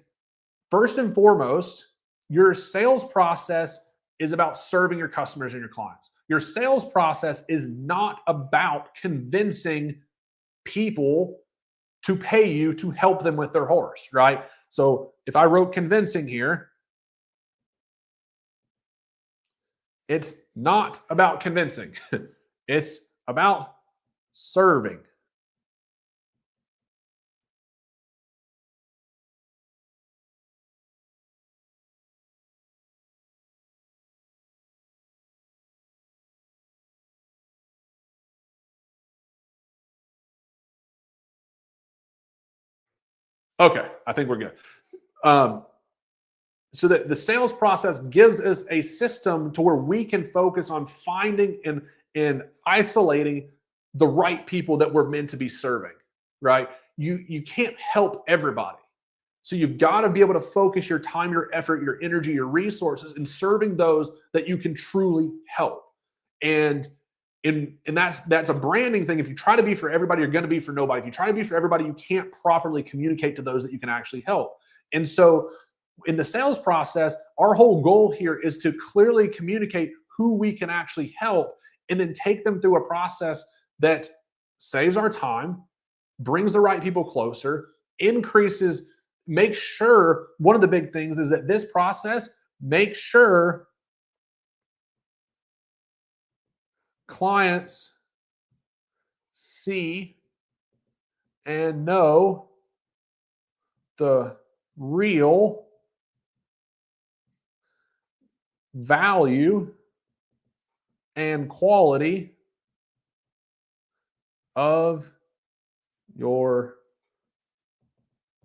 first and foremost, your sales process is about serving your customers and your clients. Your sales process is not about convincing people to pay you to help them with their horse, right? So if I wrote convincing here, it's not about convincing. It's about serving. Okay, I think we're good. So that the sales process gives us a system to where we can focus on finding and isolating the right people that we're meant to be serving, right? You can't help everybody. So you've got to be able to focus your time, your effort, your energy, your resources in serving those that you can truly help. And that's a branding thing. If you try to be for everybody, you're going to be for nobody. If you try to be for everybody, you can't properly communicate to those that you can actually help. And so in the sales process, our whole goal here is to clearly communicate who we can actually help, and then take them through a process that saves our time, brings the right people closer, make sure, one of the big things is that this process makes sure clients see and know the real value and quality of your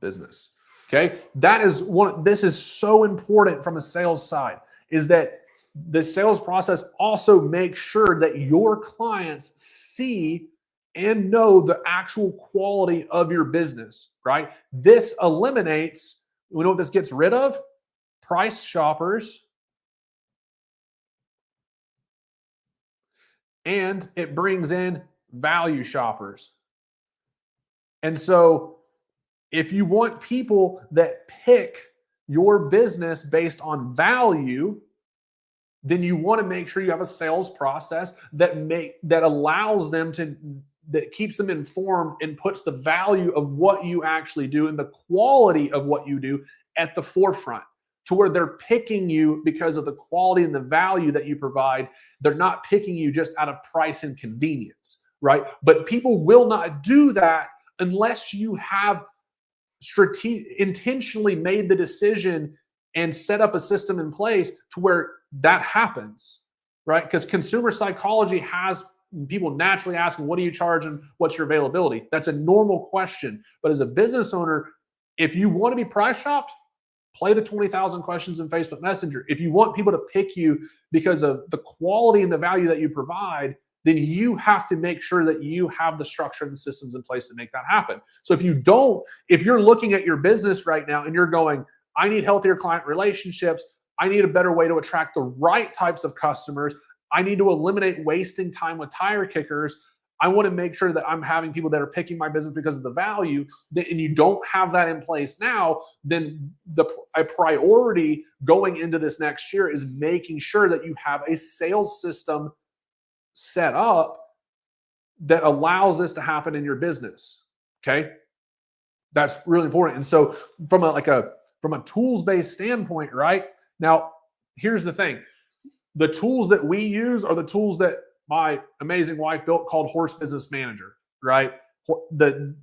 business. Okay, this is so important from a sales side, is that the sales process also makes sure that your clients see and know the actual quality of your business, right? This eliminates, we know what this gets rid of? Price shoppers. And it brings in value shoppers. And so if you want people that pick your business based on value, then you want to make sure you have a sales process that allows them that keeps them informed and puts the value of what you actually do and the quality of what you do at the forefront, to where they're picking you because of the quality and the value that you provide. They're not picking you just out of price and convenience, right? But people will not do that unless you have intentionally made the decision and set up a system in place to where that happens, right? Because consumer psychology has people naturally asking, what do you charge and what's your availability? That's a normal question. But as a business owner, if you want to be price shopped, play the 20,000 questions in Facebook Messenger. If you want people to pick you because of the quality and the value that you provide, then you have to make sure that you have the structure and systems in place to make that happen. So if you don't, if you're looking at your business right now and you're going, I need healthier client relationships, I need a better way to attract the right types of customers, I need to eliminate wasting time with tire kickers, I want to make sure that I'm having people that are picking my business because of the value, and you don't have that in place now, then a priority going into this next year is making sure that you have a sales system set up that allows this to happen in your business. Okay, that's really important. And so from a tools-based standpoint, right now, here's the thing: the tools that we use are the tools that my amazing wife built, called Horse Business Manager, right? When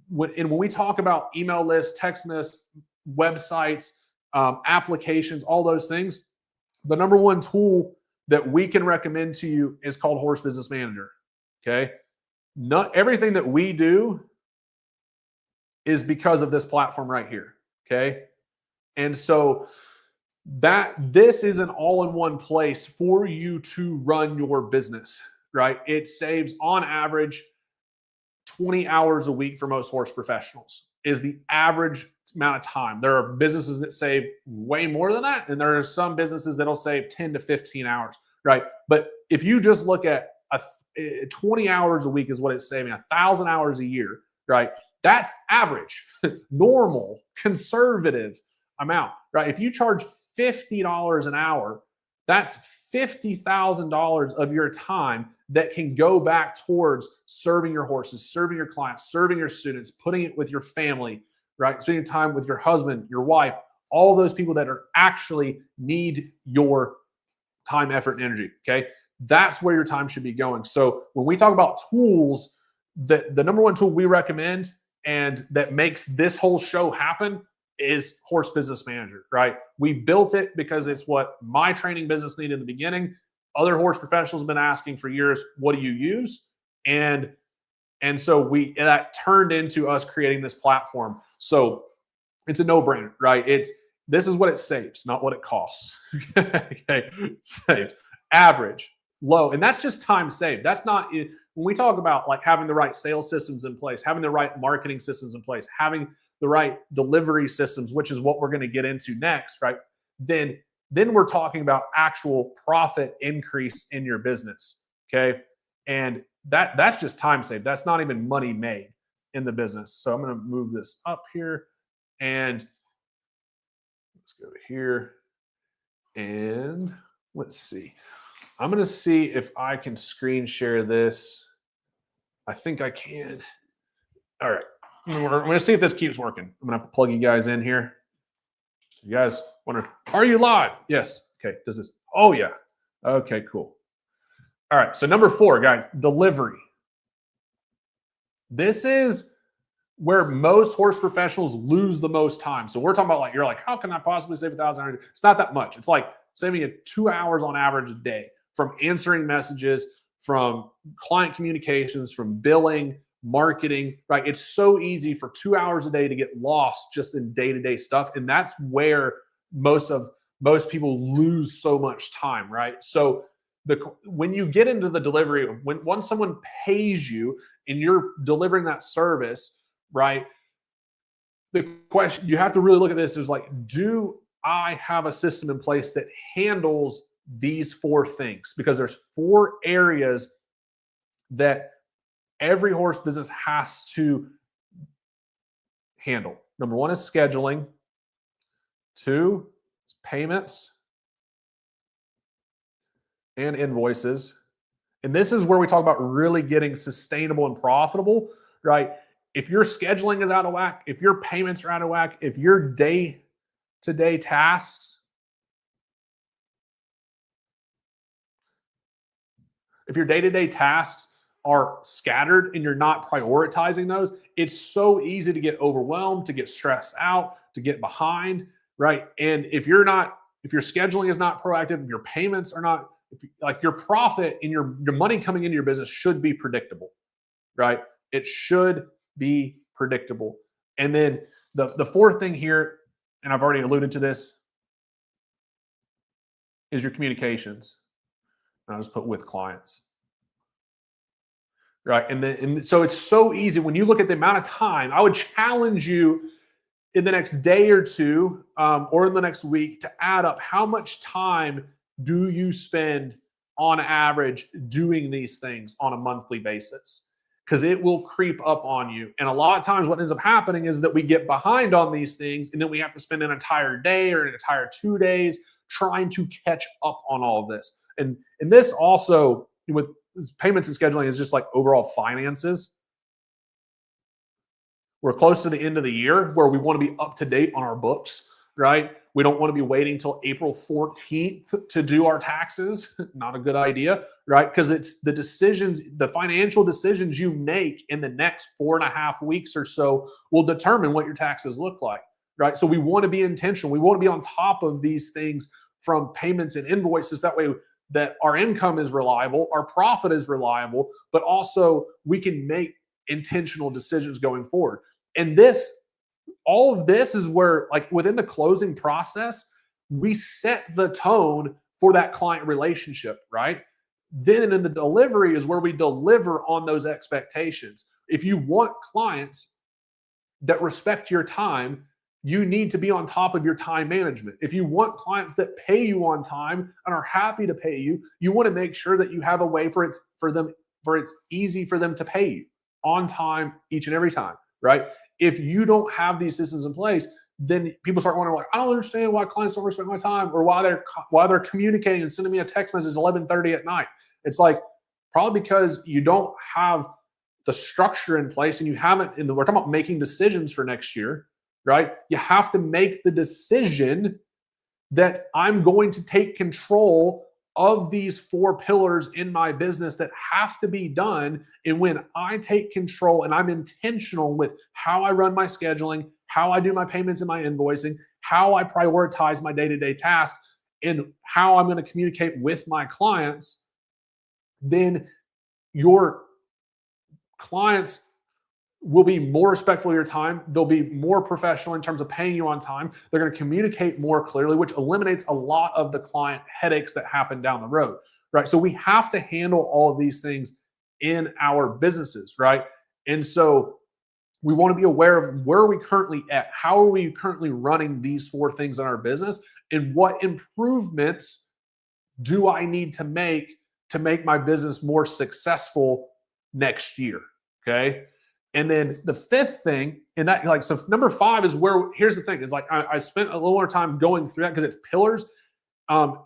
we talk about email lists, text lists, websites, applications, all those things, the number one tool that we can recommend to you is called Horse Business Manager. Okay, not everything that we do is because of this platform right here. Okay, and so this is an all-in-one place for you to run your business. Right? It saves on average 20 hours a week for most horse professionals is the average amount of time. There are businesses that save way more than that, and there are some businesses that'll save 10 to 15 hours, right? But if you just look at 20 hours a week is what it's saving, 1,000 hours a year, right? That's average, normal, conservative amount, right? If you charge $50 an hour, that's $50,000 of your time that can go back towards serving your horses, serving your clients, serving your students, putting it with your family, right? Spending time with your husband, your wife, all those people that are actually need your time, effort, and energy. Okay. That's where your time should be going. So when we talk about tools, the number one tool we recommend and that makes this whole show happen is Horse Business Manager, right? We built it because it's what my training business needed in the beginning. Other horse professionals have been asking for years, what do you use? And so that turned into us creating this platform. So it's a no-brainer, right? This is what it saves, not what it costs. Okay, saves. Average, low, and that's just time saved. That's not when we talk about like having the right sales systems in place, having the right marketing systems in place, having the right delivery systems, which is what we're going to get into next, right? Then we're talking about actual profit increase in your business, okay? And that's just time saved. That's not even money made in the business. So I'm going to move this up here, and let's go to here, and let's see. I'm going to see if I can screen share this. I think I can. All right. We're going to see if this keeps working. I'm going to have to plug you guys in here. You guys want to, are you live? Yes. Okay. Does this? Oh, yeah. Okay, cool. All right. So number 4, guys, delivery. This is where most horse professionals lose the most time. So we're talking about like, you're like, how can I possibly save 1,000 hours? It's not that much. It's like saving you 2 hours on average a day from answering messages, from client communications, from billing, marketing, right? It's so easy for 2 hours a day to get lost just in day-to-day stuff. And that's where most people lose so much time, right? So when you get into the delivery, once someone pays you and you're delivering that service, right? The question you have to really look at this is like, do I have a system in place that handles these 4 things? Because there's 4 areas that every horse business has to handle. Number 1 is scheduling. 2 is payments and invoices. And this is where we talk about really getting sustainable and profitable, right? If your scheduling is out of whack, if your payments are out of whack, if your day to day tasks, if your day to day tasks are scattered and you're not prioritizing those, it's so easy to get overwhelmed, to get stressed out, to get behind, right? And if your scheduling is not proactive, if your payments are not, like your profit and your money coming into your business should be predictable, right? It should be predictable. And then the fourth thing here, and I've already alluded to this, is your communications. And I'll just put with clients. Right. And so it's so easy when you look at the amount of time. I would challenge you in the next day or two, or in the next week, to add up how much time do you spend on average doing these things on a monthly basis, because it will creep up on you. And a lot of times what ends up happening is that we get behind on these things, and then we have to spend an entire day or an entire 2 days trying to catch up on all of this. And this also, with payments and scheduling, is just like overall finances. We're close to the end of the year where we want to be up to date on our books, right? We don't want to be waiting till April 14th to do our taxes. Not a good idea, right? Because it's the decisions, the financial decisions you make in the next 4.5 weeks or so will determine what your taxes look like, right? So we want to be intentional. We want to be on top of these things, from payments and invoices. That way that our income is reliable, our profit is reliable, but also we can make intentional decisions going forward. And all of this is where, like, within the closing process, we set the tone for that client relationship, right? Then in the delivery is where we deliver on those expectations. If you want clients that respect your time, you need to be on top of your time management. If you want clients that pay you on time and are happy to pay you, you want to make sure that you have a way for it's easy for them to pay you on time each and every time, right? If you don't have these systems in place, then people start wondering, like, I don't understand why clients don't respect my time, or why they're communicating and sending me a text message at 11:30 at night. It's like, probably because you don't have the structure in place, and you haven't. We're talking about making decisions for next year, right? You have to make the decision that I'm going to take control of these 4 pillars in my business that have to be done. And when I take control and I'm intentional with how I run my scheduling, how I do my payments and my invoicing, how I prioritize my day-to-day tasks, and how I'm going to communicate with my clients, then your clients will be more respectful of your time. They'll be more professional in terms of paying you on time. They're going to communicate more clearly, which eliminates a lot of the client headaches that happen down the road, right? So we have to handle all of these things in our businesses, right? And so we want to be aware of where are we currently at? How are we currently running these 4 things in our business? And what improvements do I need to make my business more successful next year? Okay. And then the 5th thing, and that, like, so number 5 is where, here's the thing, is like, I spent a little more time going through that because it's pillars.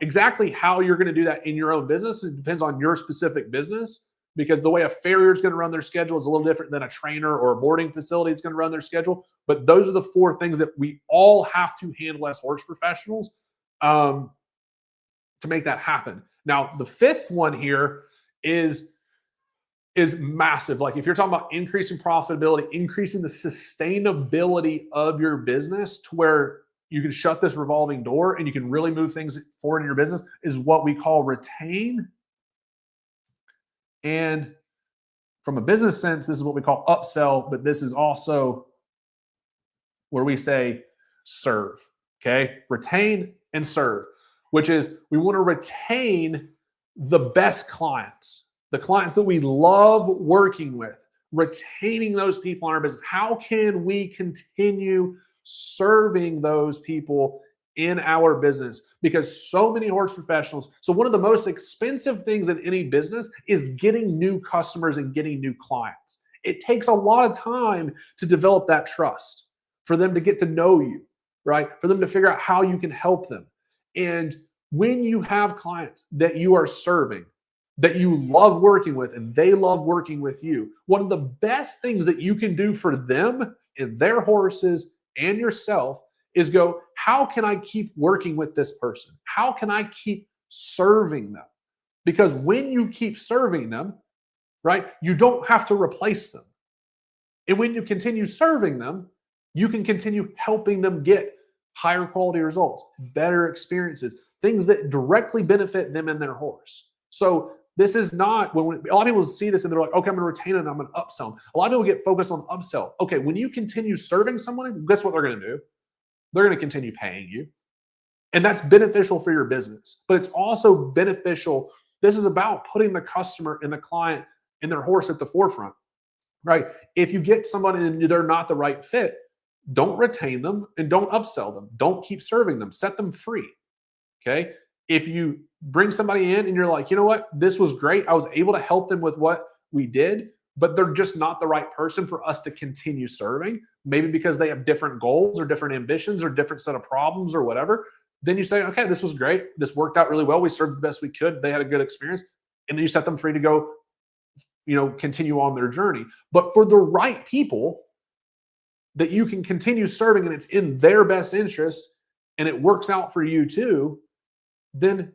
Exactly how you're going to do that in your own business, it depends on your specific business, because the way a farrier is going to run their schedule is a little different than a trainer or a boarding facility is going to run their schedule. But those are the 4 things that we all have to handle as horse professionals to make that happen. Now, the 5th one here is massive. Like, if you're talking about increasing profitability, increasing the sustainability of your business to where you can shut this revolving door and you can really move things forward in your business, is what we call retain. And from a business sense, this is what we call upsell, but this is also where we say serve. Okay. Retain and serve, which is we want to retain the best clients, the clients that we love working with, retaining those people in our business. How can we continue serving those people in our business? Because so many horse professionals, so one of the most expensive things in any business is getting new customers and getting new clients. It takes a lot of time to develop that trust, for them to get to know you, right? For them to figure out how you can help them. And when you have clients that you are serving, that you love working with and they love working with you, one of the best things that you can do for them and their horses and yourself is go, how can I keep working with this person? How can I keep serving them? Because when you keep serving them, right, you don't have to replace them. And when you continue serving them, you can continue helping them get higher quality results, better experiences, things that directly benefit them and their horse. So this is not when a lot of people see this and they're like, okay, I'm going to retain it and I'm going to upsell them. A lot of people get focused on upsell. Okay, when you continue serving someone, guess what they're going to do? They're going to continue paying you. And that's beneficial for your business. But it's also beneficial. This is about putting the customer and the client and their horse at the forefront, right? If you get somebody and they're not the right fit, don't retain them and don't upsell them. Don't keep serving them. Set them free. Okay. If you bring somebody in and you're like, you know what, this was great. I was able to help them with what we did, but they're just not the right person for us to continue serving. Maybe because they have different goals or different ambitions or different set of problems or whatever. Then you say, okay, this was great. This worked out really well. We served the best we could. They had a good experience. And then you set them free to go, continue on their journey. But for the right people that you can continue serving and it's in their best interest and it works out for you too, then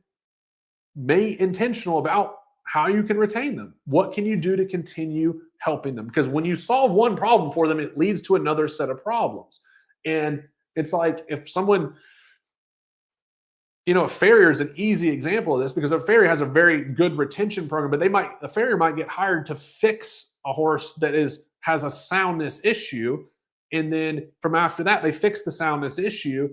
be intentional about how you can retain them. What can you do to continue helping them? Because when you solve one problem for them, it leads to another set of problems. And it's like if someone, a farrier is an easy example of this because a farrier has a very good retention program, but a farrier might get hired to fix a horse that has a soundness issue. And then from after that, they fix the soundness issue.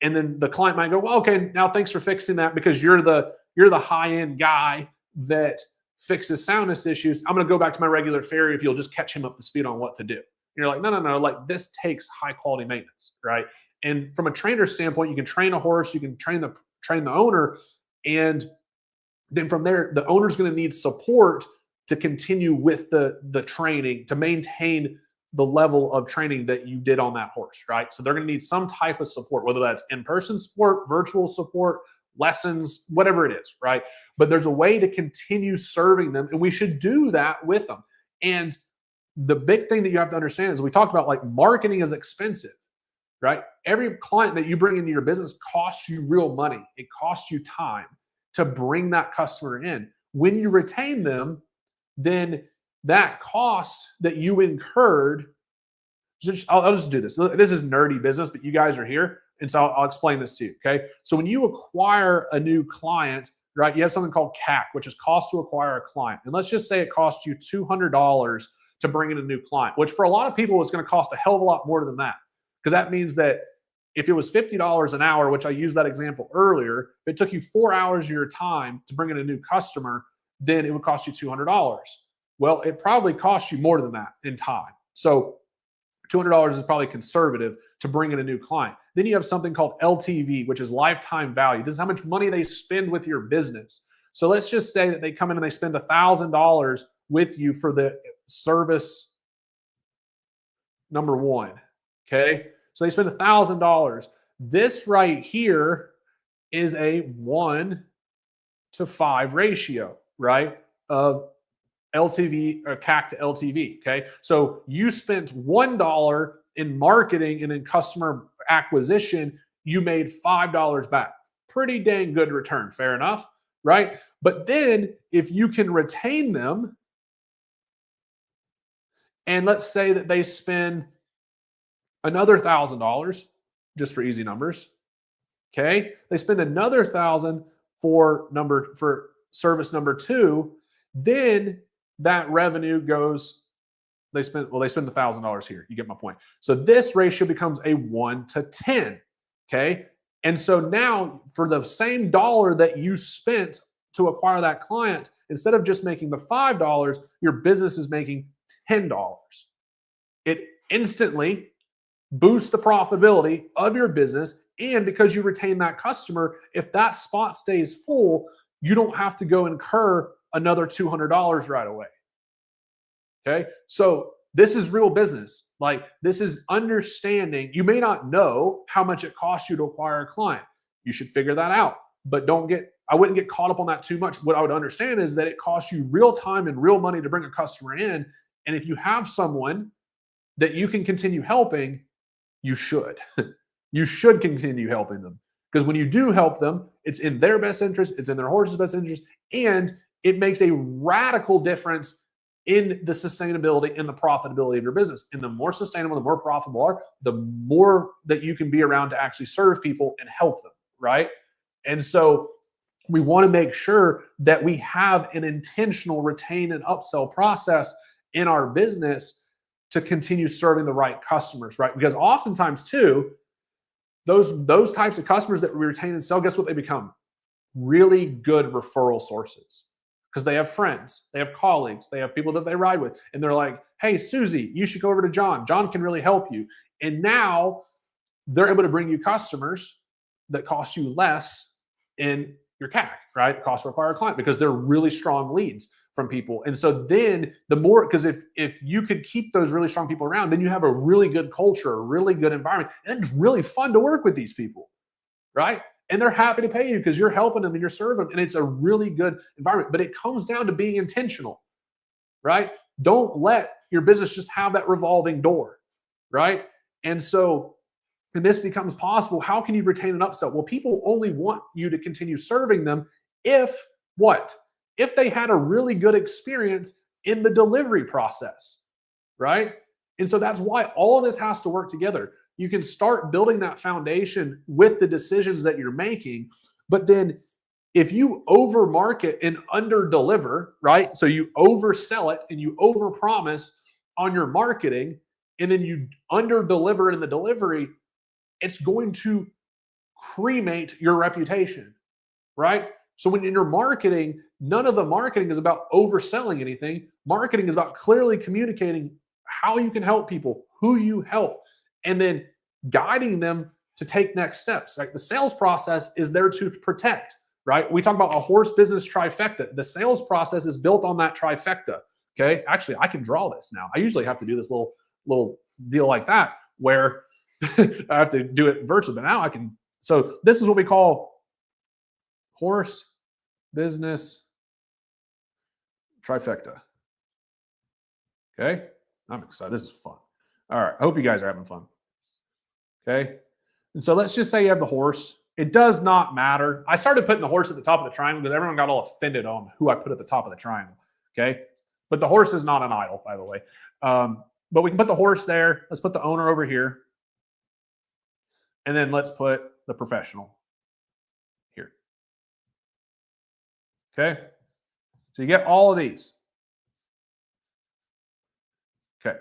And then the client might go, well, okay, now thanks for fixing that because you're the high-end guy that fixes soundness issues. I'm going to go back to my regular farrier if you'll just catch him up to speed on what to do. And you're like, no, like this takes high quality maintenance, right? And from a trainer standpoint, you can train a horse, you can train the owner, and then from there, the owner's going to need support to continue with the training to maintain the level of training that you did on that horse, right? So they're going to need some type of support, whether that's in-person support, virtual support, lessons, whatever it is, right? But there's a way to continue serving them, and we should do that with them. And the big thing that you have to understand is we talked about like marketing is expensive, right? Every client that you bring into your business costs you real money. It costs you time to bring that customer in. When you retain them, then that cost that you incurred, I'll just do this. This is nerdy business, but you guys are here. And so I'll explain this to you, okay? So when you acquire a new client, right, you have something called CAC, which is cost to acquire a client. And let's just say it costs you $200 to bring in a new client, which for a lot of people is going to cost a hell of a lot more than that. Because that means that if it was $50 an hour, which I used that example earlier, if it took you 4 hours of your time to bring in a new customer, then it would cost you $200. Well, it probably costs you more than that in time. So $200 is probably conservative to bring in a new client. Then you have something called LTV, which is lifetime value. This is how much money they spend with your business. So let's just say that they come in and they spend $1,000 with you for the service number one. Okay. So they spend $1,000. This right here is a 1:5 ratio, right? Of LTV or CAC to LTV. Okay. So you spent $1 in marketing and in customer acquisition, you made $5 back. Pretty dang good return. Fair enough. Right. But then if you can retain them, and let's say that they spend another $1,000 just for easy numbers. Okay. They spend another $1,000 for service number 2. Then that revenue goes, they spend $1,000 here. You get my point. So this ratio becomes a 1:10. Okay. And so now for the same dollar that you spent to acquire that client, instead of just making the $5, your business is making $10. It instantly boosts the profitability of your business. And because you retain that customer, if that spot stays full, you don't have to go incur another $200 right away. Okay. So this is real business. Like this is understanding. You may not know how much it costs you to acquire a client. You should figure that out, but don't get I wouldn't get caught up on that too much. What I would understand is that it costs you real time and real money to bring a customer in. And if you have someone that you can continue helping, you should. You should continue helping them. Because when you do help them, it's in their best interest, it's in their horse's best interest, and it makes a radical difference in the sustainability and the profitability of your business. And the more sustainable, the more profitable are, the more that you can be around to actually serve people and help them, right? And so we want to make sure that we have an intentional retain and upsell process in our business to continue serving the right customers, right? Because oftentimes too, those types of customers that we retain and sell, guess what they become? Really good referral sources. Because they have friends, they have colleagues, they have people that they ride with. And they're like, hey, Susie, you should go over to John. John can really help you. And now they're able to bring you customers that cost you less in your CAC, right? Cost to acquire a client, because they're really strong leads from people. And so then the more, because if you could keep those really strong people around, then you have a really good culture, a really good environment. And it's really fun to work with these people, right? And they're happy to pay you because you're helping them and you're serving them. And it's a really good environment. But it comes down to being intentional, right? Don't let your business just have that revolving door, right? And so, and this becomes possible. How can you retain an upsell? Well, people only want you to continue serving them if what? If they had a really good experience in the delivery process, right? And so that's why all of this has to work together. You can start building that foundation with the decisions that you're making, but then if you over market and under deliver, right? So you oversell it and you over promise on your marketing, and then you under deliver in the delivery, it's going to cremate your reputation, right? So when you're marketing, none of the marketing is about overselling anything. Marketing is about clearly communicating how you can help people, who you help, and then guiding them to take next steps, right? The sales process is there to protect, right? We talk about a horse business trifecta. The sales process is built on that trifecta, okay? Actually, I can draw this now. I usually have to do this little deal like that where I have to do it virtually, but now I can. So this is what we call horse business trifecta. Okay, I'm excited. This is fun. All right, I hope you guys are having fun. Okay, and so let's just say you have the horse. It does not matter. I started putting the horse at the top of the triangle because everyone got all offended on who I put at the top of the triangle. Okay, but the horse is not an idol, by the way. But we can put the horse there. Let's put the owner over here. And then let's put the professional here. Okay, so you get all of these. Okay,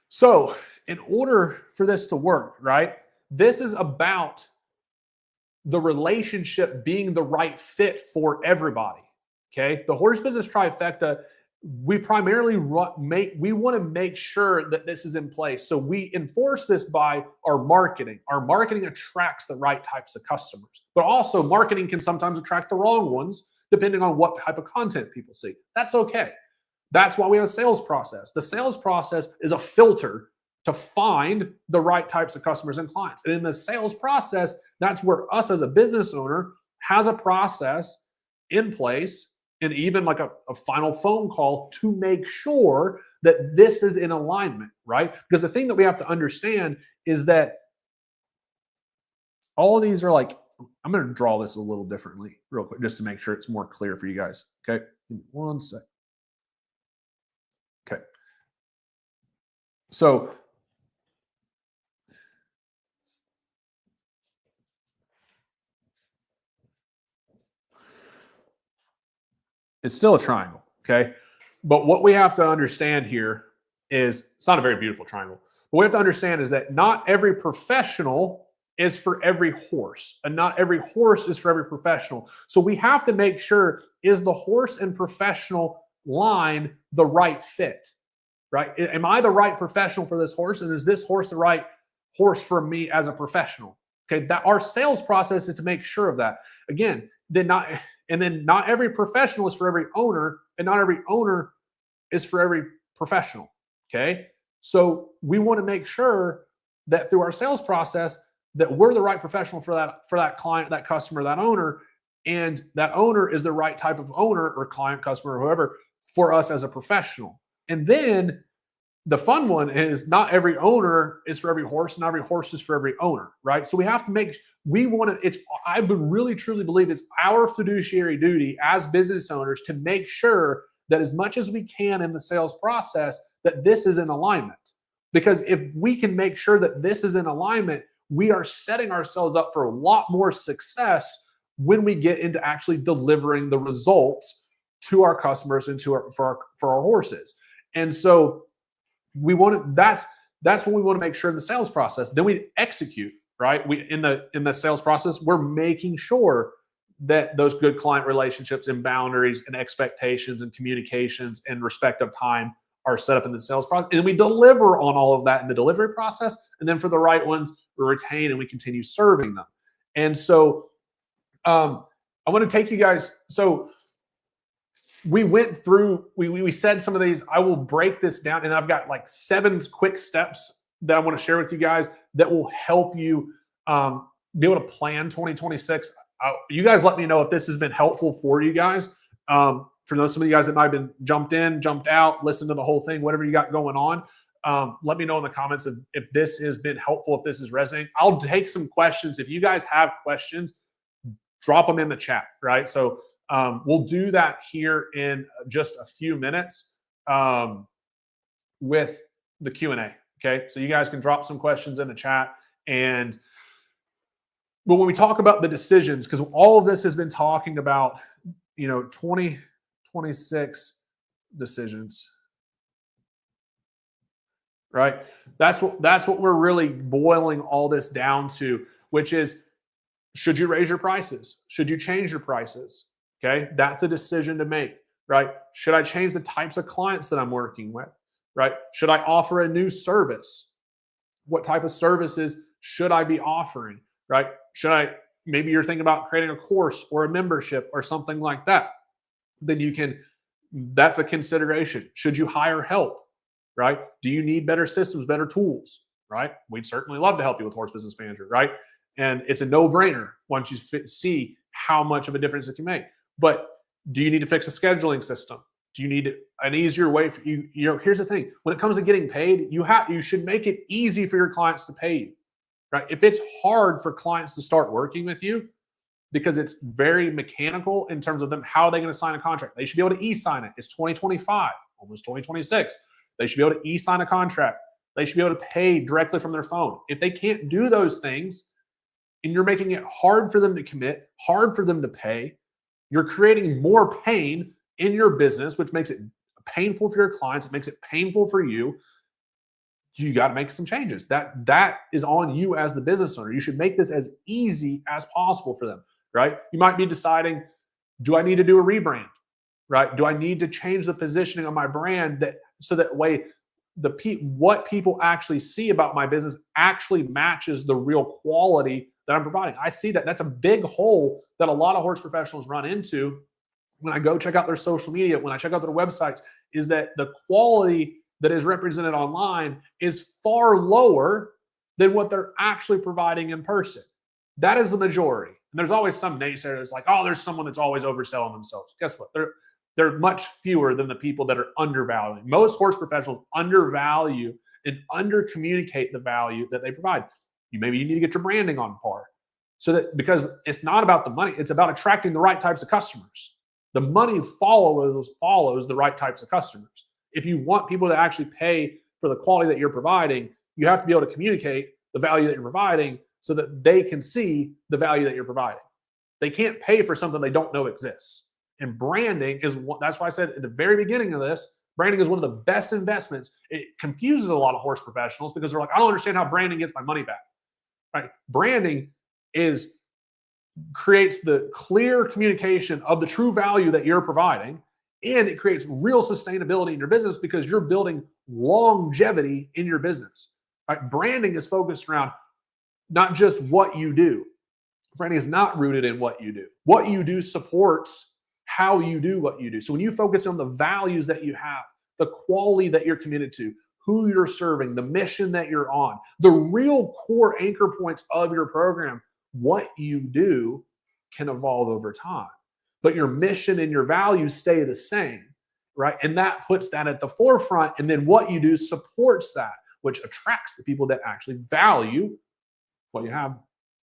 so in order for this to work, right, this is about the relationship being the right fit for everybody. Okay, the horse business trifecta, we primarily we want to make sure that this is in place. So we enforce this by our marketing. Our marketing attracts the right types of customers, but also marketing can sometimes attract the wrong ones depending on what type of content people see. That's okay. That's why we have a sales process. The sales process is a filter to find the right types of customers and clients. And in the sales process, that's where us as a business owner has a process in place, and even like a final phone call to make sure that this is in alignment, right? Because the thing that we have to understand is that all of these are like, I'm going to draw this a little differently real quick, just to make sure it's more clear for you guys. Okay, one sec. Okay, so it's still a triangle, okay? But what we have to understand here is, it's not a very beautiful triangle. What we have to understand is that not every professional is for every horse, and not every horse is for every professional. So we have to make sure, is the horse and professional line the right fit, right? Am I the right professional for this horse? And is this horse the right horse for me as a professional? Okay, that our sales process is to make sure of that. Again, not every professional is for every owner, and not every owner is for every professional. Okay, so we want to make sure that through our sales process that we're the right professional for that client, that customer, that owner, And that owner is the right type of owner or client, customer, or whoever for us as a professional. And then the fun one is not every owner is for every horse, not every horse is for every owner, right? So we have to we want to, I would really truly believe it's our fiduciary duty as business owners to make sure that as much as we can in the sales process, that this is in alignment. Because if we can make sure that this is in alignment, we are setting ourselves up for a lot more success when we get into actually delivering the results to our customers and for our horses. And so we want to, that's what we want to make sure in the sales process. Then we execute, right? We in the sales process, we're making sure that those good client relationships and boundaries and expectations and communications and respect of time are set up in the sales process. And we deliver on all of that in the delivery process. And then for the right ones, we retain and we continue serving them. And so I want to take you guys. So we went through, we said some of these. I will break this down, and I've got like 7 quick steps that I want to share with you guys that will help you be able to plan 2026. You guys let me know if this has been helpful for you guys. For those some of you guys that might have been jumped in, jumped out, listened to the whole thing, whatever you got going on, let me know in the comments if this has been helpful, if this is resonating. I'll take some questions. If you guys have questions, drop them in the chat, right? So we'll do that here in just a few minutes with the Q&A. Okay, so you guys can drop some questions in the chat. But when we talk about the decisions, because all of this has been talking about, 2026 decisions, right? That's what we're really boiling all this down to, which is, should you raise your prices? Should you change your prices? Okay, that's a decision to make, right? Should I change the types of clients that I'm working with, right? Should I offer a new service? What type of services should I be offering, right? Maybe you're thinking about creating a course or a membership or something like that. Then that's a consideration. Should you hire help, right? Do you need better systems, better tools, right? We'd certainly love to help you with Horse Business Manager, right? And it's a no-brainer once you see how much of a difference it can make. But do you need to fix a scheduling system? Do you need an easier way for you? Here's the thing. When it comes to getting paid, you should make it easy for your clients to pay you, right? If it's hard for clients to start working with you because it's very mechanical in terms of them, how are they going to sign a contract? They should be able to e-sign it. It's 2025, almost 2026. They should be able to e-sign a contract. They should be able to pay directly from their phone. If they can't do those things, and you're making it hard for them to commit, hard for them to pay, you're creating more pain in your business, which makes it painful for your clients. It makes it painful for you. You got to make some changes. That is on you as the business owner. You should make this as easy as possible for them, right? You might be deciding, do I need to do a rebrand, right? Do I need to change the positioning of my brand so that way what people actually see about my business actually matches the real quality that I'm providing? I see that's a big hole that a lot of horse professionals run into when I go check out their social media, when I check out their websites, is that the quality that is represented online is far lower than what they're actually providing in person. That is the majority. And there's always some naysayer that's like, oh, there's someone that's always overselling themselves. Guess what? They're much fewer than the people that are undervaluing. Most horse professionals undervalue and undercommunicate the value that they provide. Maybe you need to get your branding on par. Because it's not about the money, it's about attracting the right types of customers. The money follows the right types of customers. If you want people to actually pay for the quality that you're providing, you have to be able to communicate the value that you're providing so that they can see the value that you're providing. They can't pay for something they don't know exists. And branding that's why I said at the very beginning of this, branding is one of the best investments. It confuses a lot of horse professionals because they're like, I don't understand how branding gets my money back. Right? Branding creates the clear communication of the true value that you're providing, and it creates real sustainability in your business because you're building longevity in your business. Right? Branding is focused around not just what you do. Branding is not rooted in what you do. What you do supports how you do what you do. So when you focus on the values that you have, the quality that you're committed to, who you're serving, the mission that you're on, the real core anchor points of your program, what you do can evolve over time, but your mission and your values stay the same, right? And that puts that at the forefront. And then what you do supports that, which attracts the people that actually value what you have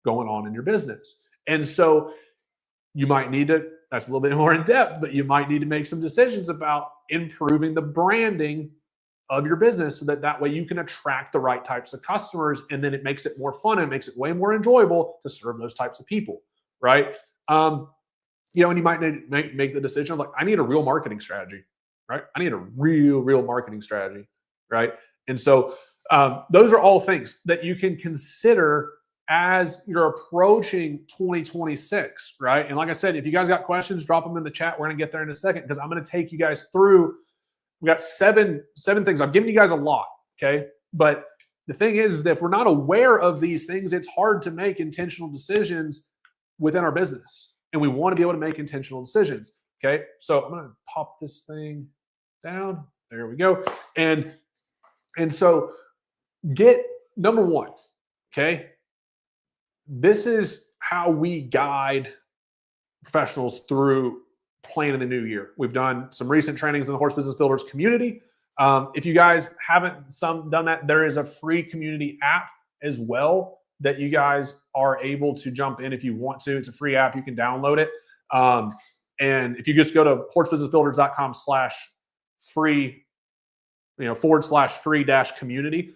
going on in your business. And so you might need to, that's a little bit more in depth, but you might need to make some decisions about improving the branding of your business so that that way you can attract the right types of customers, and then it makes it more fun and makes it way more enjoyable to serve those types of people, right? And you might need to make the decision of like, I need a real marketing strategy, right? I need a real marketing strategy, right? And so those are all things that you can consider as you're approaching 2026, right? And like I said, if you guys got questions, drop them in the chat. We're going to get there in a second because I'm going to take you guys through. We got seven things. I've given you guys a lot, okay? But the thing is that if we're not aware of these things, it's hard to make intentional decisions within our business. And we want to be able to make intentional decisions, okay? So I'm going to pop this thing down. There we go. And so get number one, okay? This is how we guide professionals through planning the new year. We've done some recent trainings in the Horse Business Builders community. If you guys haven't done that, there is a free community app as well that you guys are able to jump in if you want to. It's a free app. You can download it. And if you just go to horsebusinessbuilders.com/free, /free-community,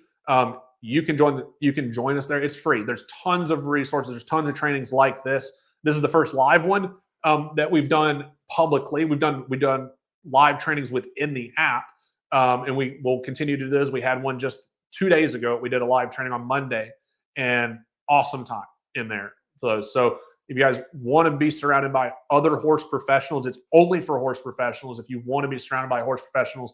you can join us there. It's free. There's tons of resources. There's tons of trainings like this. This is the first live one that we've done publicly. We've done live trainings within the app, and we will continue to do those. We had one just 2 days ago. We did a live training on Monday, and awesome time in there for those. So if you guys want to be surrounded by other horse professionals, it's only for horse professionals. If you want to be surrounded by horse professionals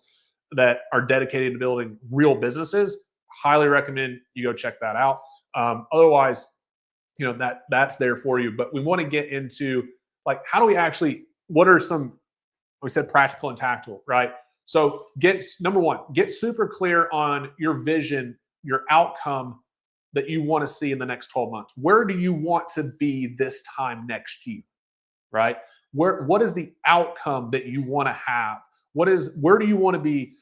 that are dedicated to building real businesses, highly recommend you go check that out. Otherwise, that's there for you. But we want to get into like, how do we actually, what are some, we said practical and tactical, right? So number one, get super clear on your vision, your outcome that you want to see in the next 12 months. Where do you want to be this time next year, right? What is the outcome that you want to have? Where do you want to be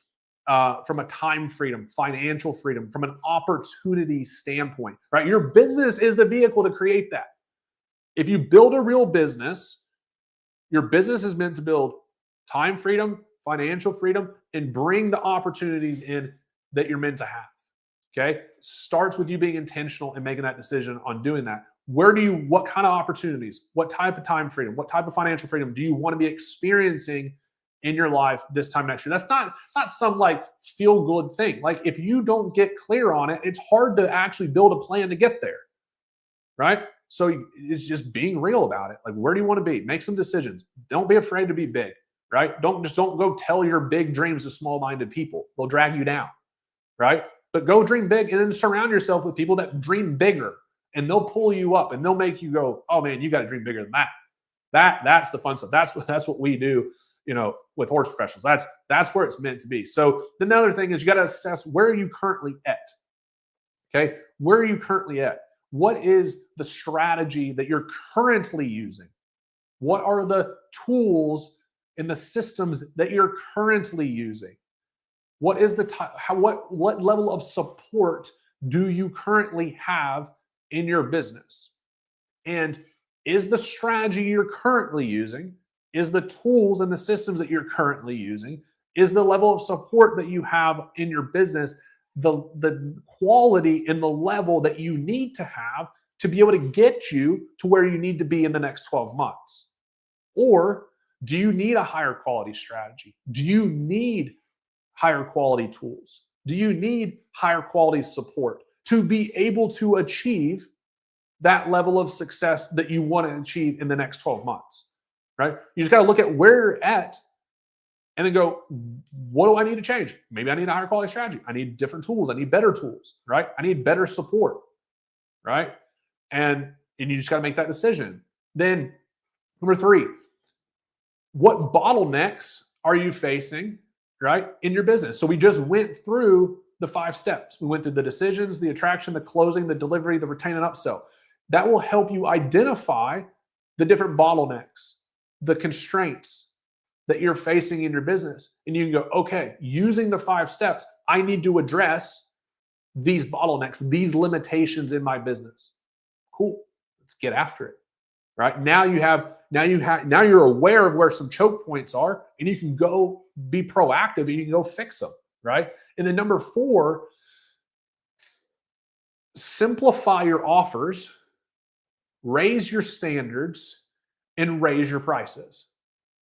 from a time freedom, financial freedom, from an opportunity standpoint, right? Your business is the vehicle to create that. If you build a real business, your business is meant to build time freedom, financial freedom, and bring the opportunities in that you're meant to have. Okay? Starts with you being intentional and making that decision on doing that. What kind of opportunities, what type of time freedom, what type of financial freedom do you want to be experiencing in your life this time next year? It's not some like feel good thing. Like if you don't get clear on it, it's hard to actually build a plan to get there. Right? So it's just being real about it. Like, where do you want to be? Make some decisions. Don't be afraid to be big, right? Don't go tell your big dreams to small-minded people. They'll drag you down, right? But go dream big and then surround yourself with people that dream bigger, and they'll pull you up and they'll make you go, oh man, you got to dream bigger than that. That's the fun stuff. That's what we do, with horse professionals. That's where it's meant to be. So then the other thing is you got to assess, where are you currently at? Okay. Where are you currently at? What is the strategy that you're currently using? What are the tools and the systems that you're currently using? What is what level of support do you currently have in your business? And is the strategy you're currently using, is the tools and the systems that you're currently using, is the level of support that you have in your business the quality and the level that you need to have to be able to get you to where you need to be in the next 12 months? Or do you need a higher quality strategy? Do you need higher quality tools? Do you need higher quality support to be able to achieve that level of success that you want to achieve in the next 12 months, right? You just got to look at where you're at and then go, what do I need to change? Maybe I need a higher quality strategy. I need different tools. I need better tools, right? I need better support, right? And you just got to make that decision. Then number 3, what bottlenecks are you facing, right, in your business? So we just went through the 5 steps. We went through the decisions, the attraction, the closing, the delivery, the retain and upsell. That will help you identify the different bottlenecks, the constraints that you're facing in your business. And you can go, okay, using the 5 steps, I need to address these bottlenecks, these limitations in my business. Cool. Let's get after it. Right? Now you're aware of where some choke points are, and you can go be proactive and you can go fix them. Right? And then number 4, simplify your offers, raise your standards, and raise your prices.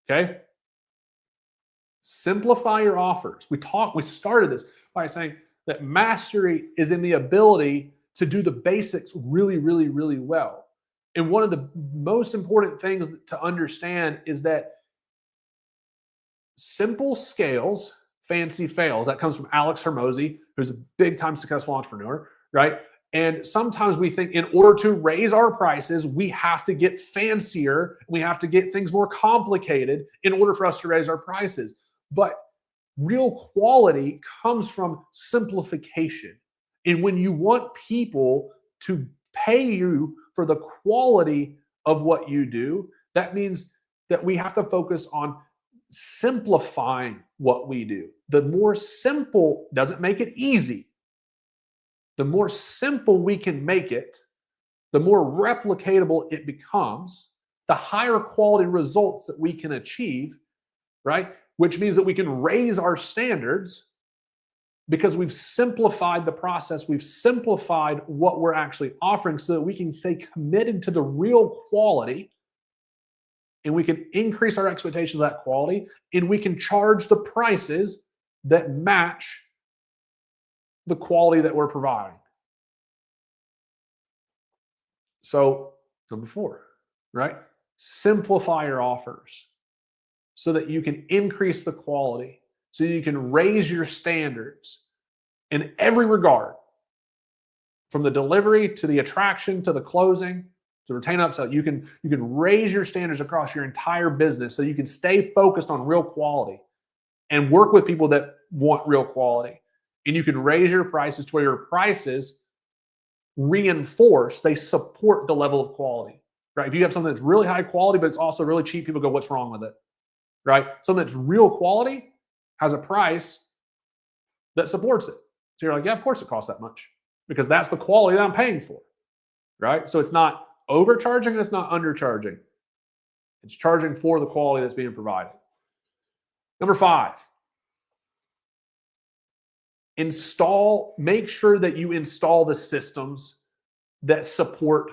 Okay? Simplify your offers. We started this by saying that mastery is in the ability to do the basics really, really, really well. And one of the most important things to understand is that simple scales, fancy fails. That comes from Alex Hermosi, who's a big time successful entrepreneur, right? And sometimes we think in order to raise our prices, we have to get fancier. We have to get things more complicated in order for us to raise our prices. But real quality comes from simplification. And when you want people to pay you for the quality of what you do, that means that we have to focus on simplifying what we do. The more simple doesn't make it easy. The more simple we can make it, the more replicatable it becomes, the higher quality results that we can achieve, right? Which means that we can raise our standards because we've simplified the process. We've simplified what we're actually offering so that we can stay committed to the real quality, and we can increase our expectations of that quality, and we can charge the prices that match the quality that we're providing. So, number 4, right? Simplify your offers so that you can increase the quality, so you can raise your standards in every regard, from the delivery to the attraction to the closing to retain upsell. You can raise your standards across your entire business so you can stay focused on real quality and work with people that want real quality. And you can raise your prices to where your prices reinforce, they support the level of quality, right? If you have something that's really high quality, but it's also really cheap, people go, what's wrong with it, right? Something that's real quality has a price that supports it. So you're like, yeah, of course it costs that much because that's the quality that I'm paying for, right? So it's not overcharging and it's not undercharging. It's charging for the quality that's being provided. Number 5, make sure that you install the systems that support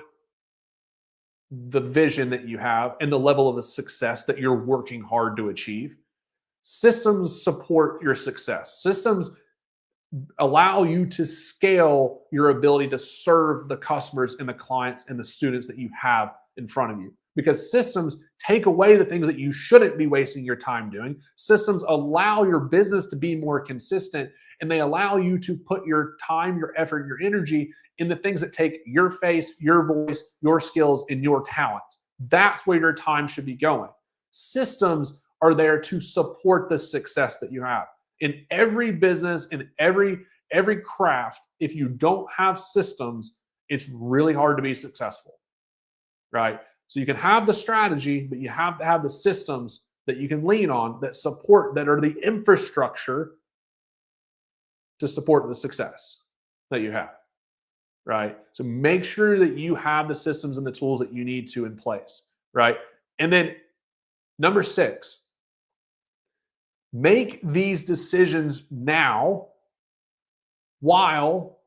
the vision that you have and the level of success that you're working hard to achieve. Systems support your success. Systems allow you to scale your ability to serve the customers and the clients and the students that you have in front of you. Because systems take away the things that you shouldn't be wasting your time doing. Systems allow your business to be more consistent, and they allow you to put your time, your effort, your energy in the things that take your face, your voice, your skills, and your talent. That's where your time should be going. Systems are there to support the success that you have. In every business, in every craft, if you don't have systems, it's really hard to be successful, right? So you can have the strategy, but you have to have the systems that you can lean on that support, that are the infrastructure to support the success that you have, right? So make sure that you have the systems and the tools that you need to in place, right? And then number 6, make these decisions now while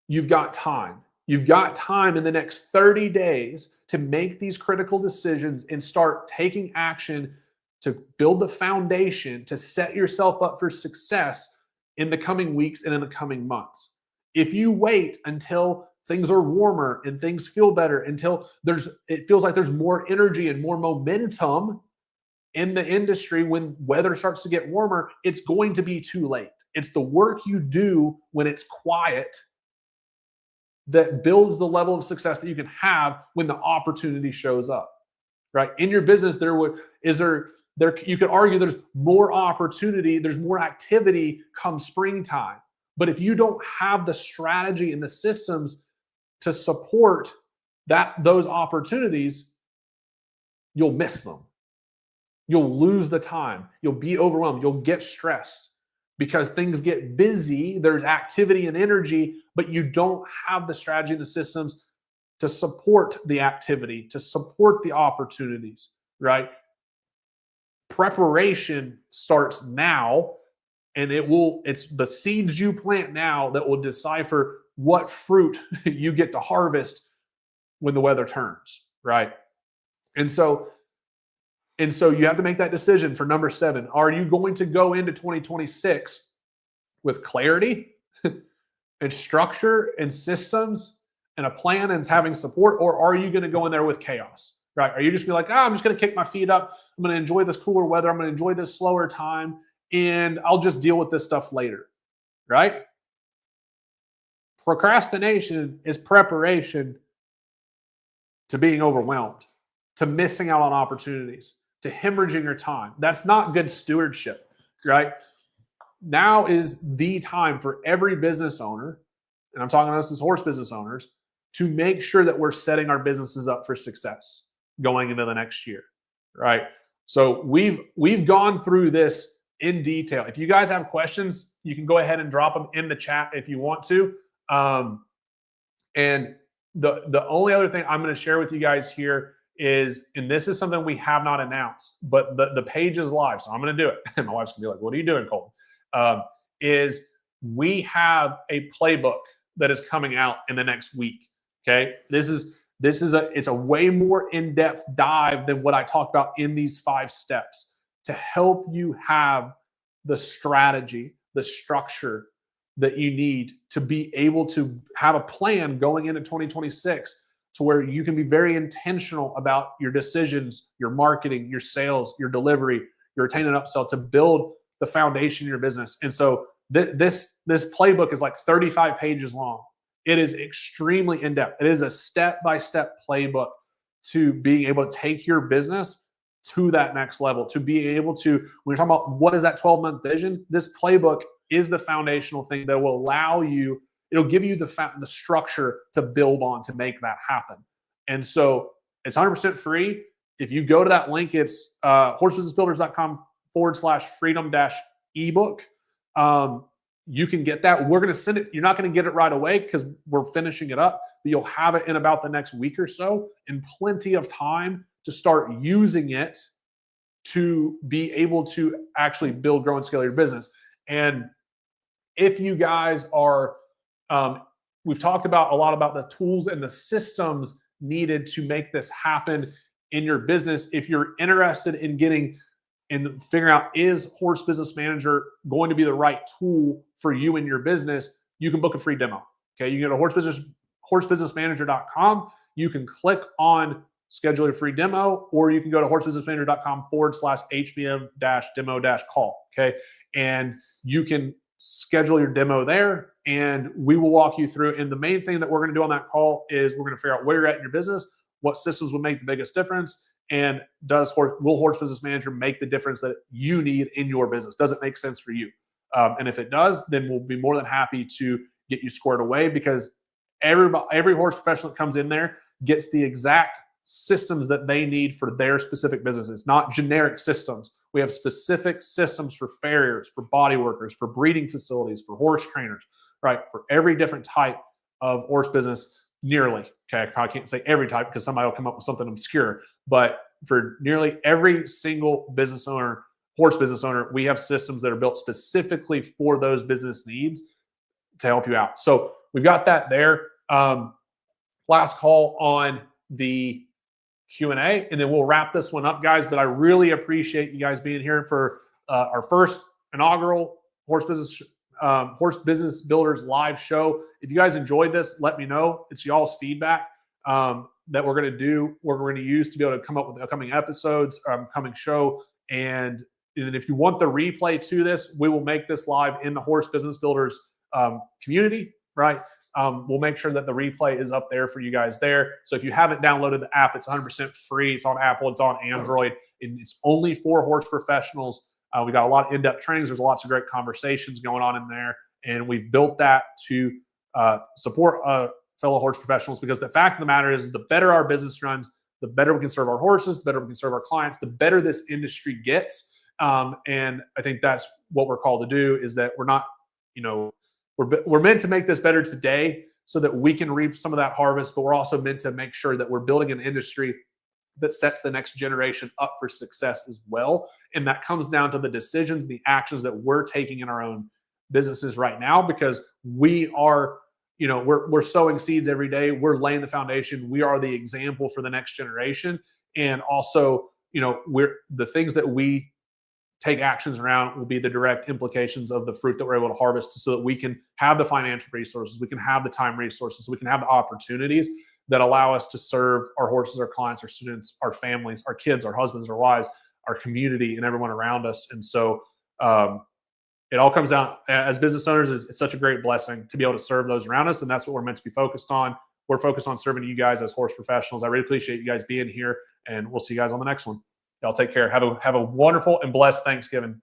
you've got time. You've got time in the next 30 days to make these critical decisions and start taking action to build the foundation to set yourself up for success in the coming weeks and in the coming months. If you wait until things are warmer and things feel better, until it feels like there's more energy and more momentum in the industry when weather starts to get warmer, it's going to be too late. It's the work you do when it's quiet that builds the level of success that you can have when the opportunity shows up, right? In your business, you could argue there's more opportunity, there's more activity come springtime. But if you don't have the strategy and the systems to support those opportunities, you'll miss them. You'll lose the time. You'll be overwhelmed. You'll get stressed because things get busy. There's activity and energy, but you don't have the strategy and the systems to support the activity, to support the opportunities, right? Preparation starts now, and it's the seeds you plant now that will decipher what fruit you get to harvest when the weather turns, right? And so you have to make that decision for number 7. Are you going to go into 2026 with clarity and structure and systems and a plan and having support, or are you going to go in there with chaos, right? Are you just be like, I'm just going to kick my feet up. I'm going to enjoy this cooler weather. I'm going to enjoy this slower time, and I'll just deal with this stuff later, right? Procrastination is preparation to being overwhelmed, to missing out on opportunities, to hemorrhaging your time. That's not good stewardship, right? Now is the time for every business owner, and I'm talking to us as horse business owners, to make sure that we're setting our businesses up for success going into the next year, right? So we've gone through this in detail. If you guys have questions, you can go ahead and drop them in the chat if you want to. And the only other thing I'm going to share with you guys here is, and this is something we have not announced, but the page is live, so I'm going to do it. And my wife's going to be like, "What are you doing, Colton?" Is we have a playbook that is coming out in the next week. Okay, it's a way more in-depth dive than what I talked about in these 5 steps to help you have the strategy, the structure that you need to be able to have a plan going into 2026 to where you can be very intentional about your decisions, your marketing, your sales, your delivery, your retain and upsell to build the foundation of your business. And so this playbook is like 35 pages long. It is extremely in-depth. It is a step-by-step playbook to being able to take your business to that next level, to be able to, when you're talking about what is that 12-month vision, this playbook is the foundational thing that will allow you, it'll give you the structure to build on to make that happen. And so it's 100% free. If you go to that link, it's horsebusinessbuilders.com/freedom-ebook. You can get that. We're going to send it. You're not going to get it right away because we're finishing it up, but you'll have it in about the next week or so, and plenty of time to start using it to be able to actually build, grow, and scale your business. And if you guys are, we've talked about a lot about the tools and the systems needed to make this happen in your business. If you're interested in getting and figuring out, is Horse Business Manager going to be the right tool for you in your business, you can book a free demo. Okay, you can go to horsebusinessmanager.com. You can click on schedule your free demo, or you can go to horsebusinessmanager.com/HBM-demo-call. Okay, and you can schedule your demo there, and we will walk you through. And the main thing that we're going to do on that call is we're going to figure out where you're at in your business, what systems would make the biggest difference, and will Horse Business Manager make the difference that you need in your business? Does it make sense for you? And if it does, then we'll be more than happy to get you squared away, because every horse professional that comes in there gets the exact systems that they need for their specific businesses, not generic systems. We have specific systems for farriers, for body workers, for breeding facilities, for horse trainers, right? For every different type of horse business, nearly. Okay, I can't say every type because somebody will come up with something obscure, but for nearly every single business owner, horse business owner, we have systems that are built specifically for those business needs to help you out. So we've got that there. Last call on the Q&A, and then we'll wrap this one up, guys. But I really appreciate you guys being here for our first inaugural Horse Business Builders live show. If you guys enjoyed this, let me know. It's y'all's feedback that we're going to use to be able to come up with upcoming episodes, coming show. And if you want the replay to this, we will make this live in the Horse Business Builders community, right? We'll make sure that the replay is up there for you guys there. So if you haven't downloaded the app, it's 100% free. It's on Apple, it's on Android, and it's only for horse professionals. We got a lot of in-depth trainings. There's lots of great conversations going on in there, and we've built that to support fellow horse professionals, because the fact of the matter is, the better our business runs, the better we can serve our horses, the better we can serve our clients, the better this industry gets. And I think that's what we're called to do, is that we're not, we're meant to make this better today so that we can reap some of that harvest, but we're also meant to make sure that we're building an industry that sets the next generation up for success as well. And that comes down to the decisions, the actions that we're taking in our own businesses right now, because we are, we're sowing seeds every day. We're laying the foundation. We are the example for the next generation. And also, we're the things that we take actions around will be the direct implications of the fruit that we're able to harvest, so that we can have the financial resources, we can have the time resources, we can have the opportunities that allow us to serve our horses, our clients, our students, our families, our kids, our husbands, our wives, our community, and everyone around us. And so it all comes down, as business owners, it's such a great blessing to be able to serve those around us. And that's what we're meant to be focused on. We're focused on serving you guys as horse professionals. I really appreciate you guys being here, and we'll see you guys on the next one. Y'all take care. Have a wonderful and blessed Thanksgiving.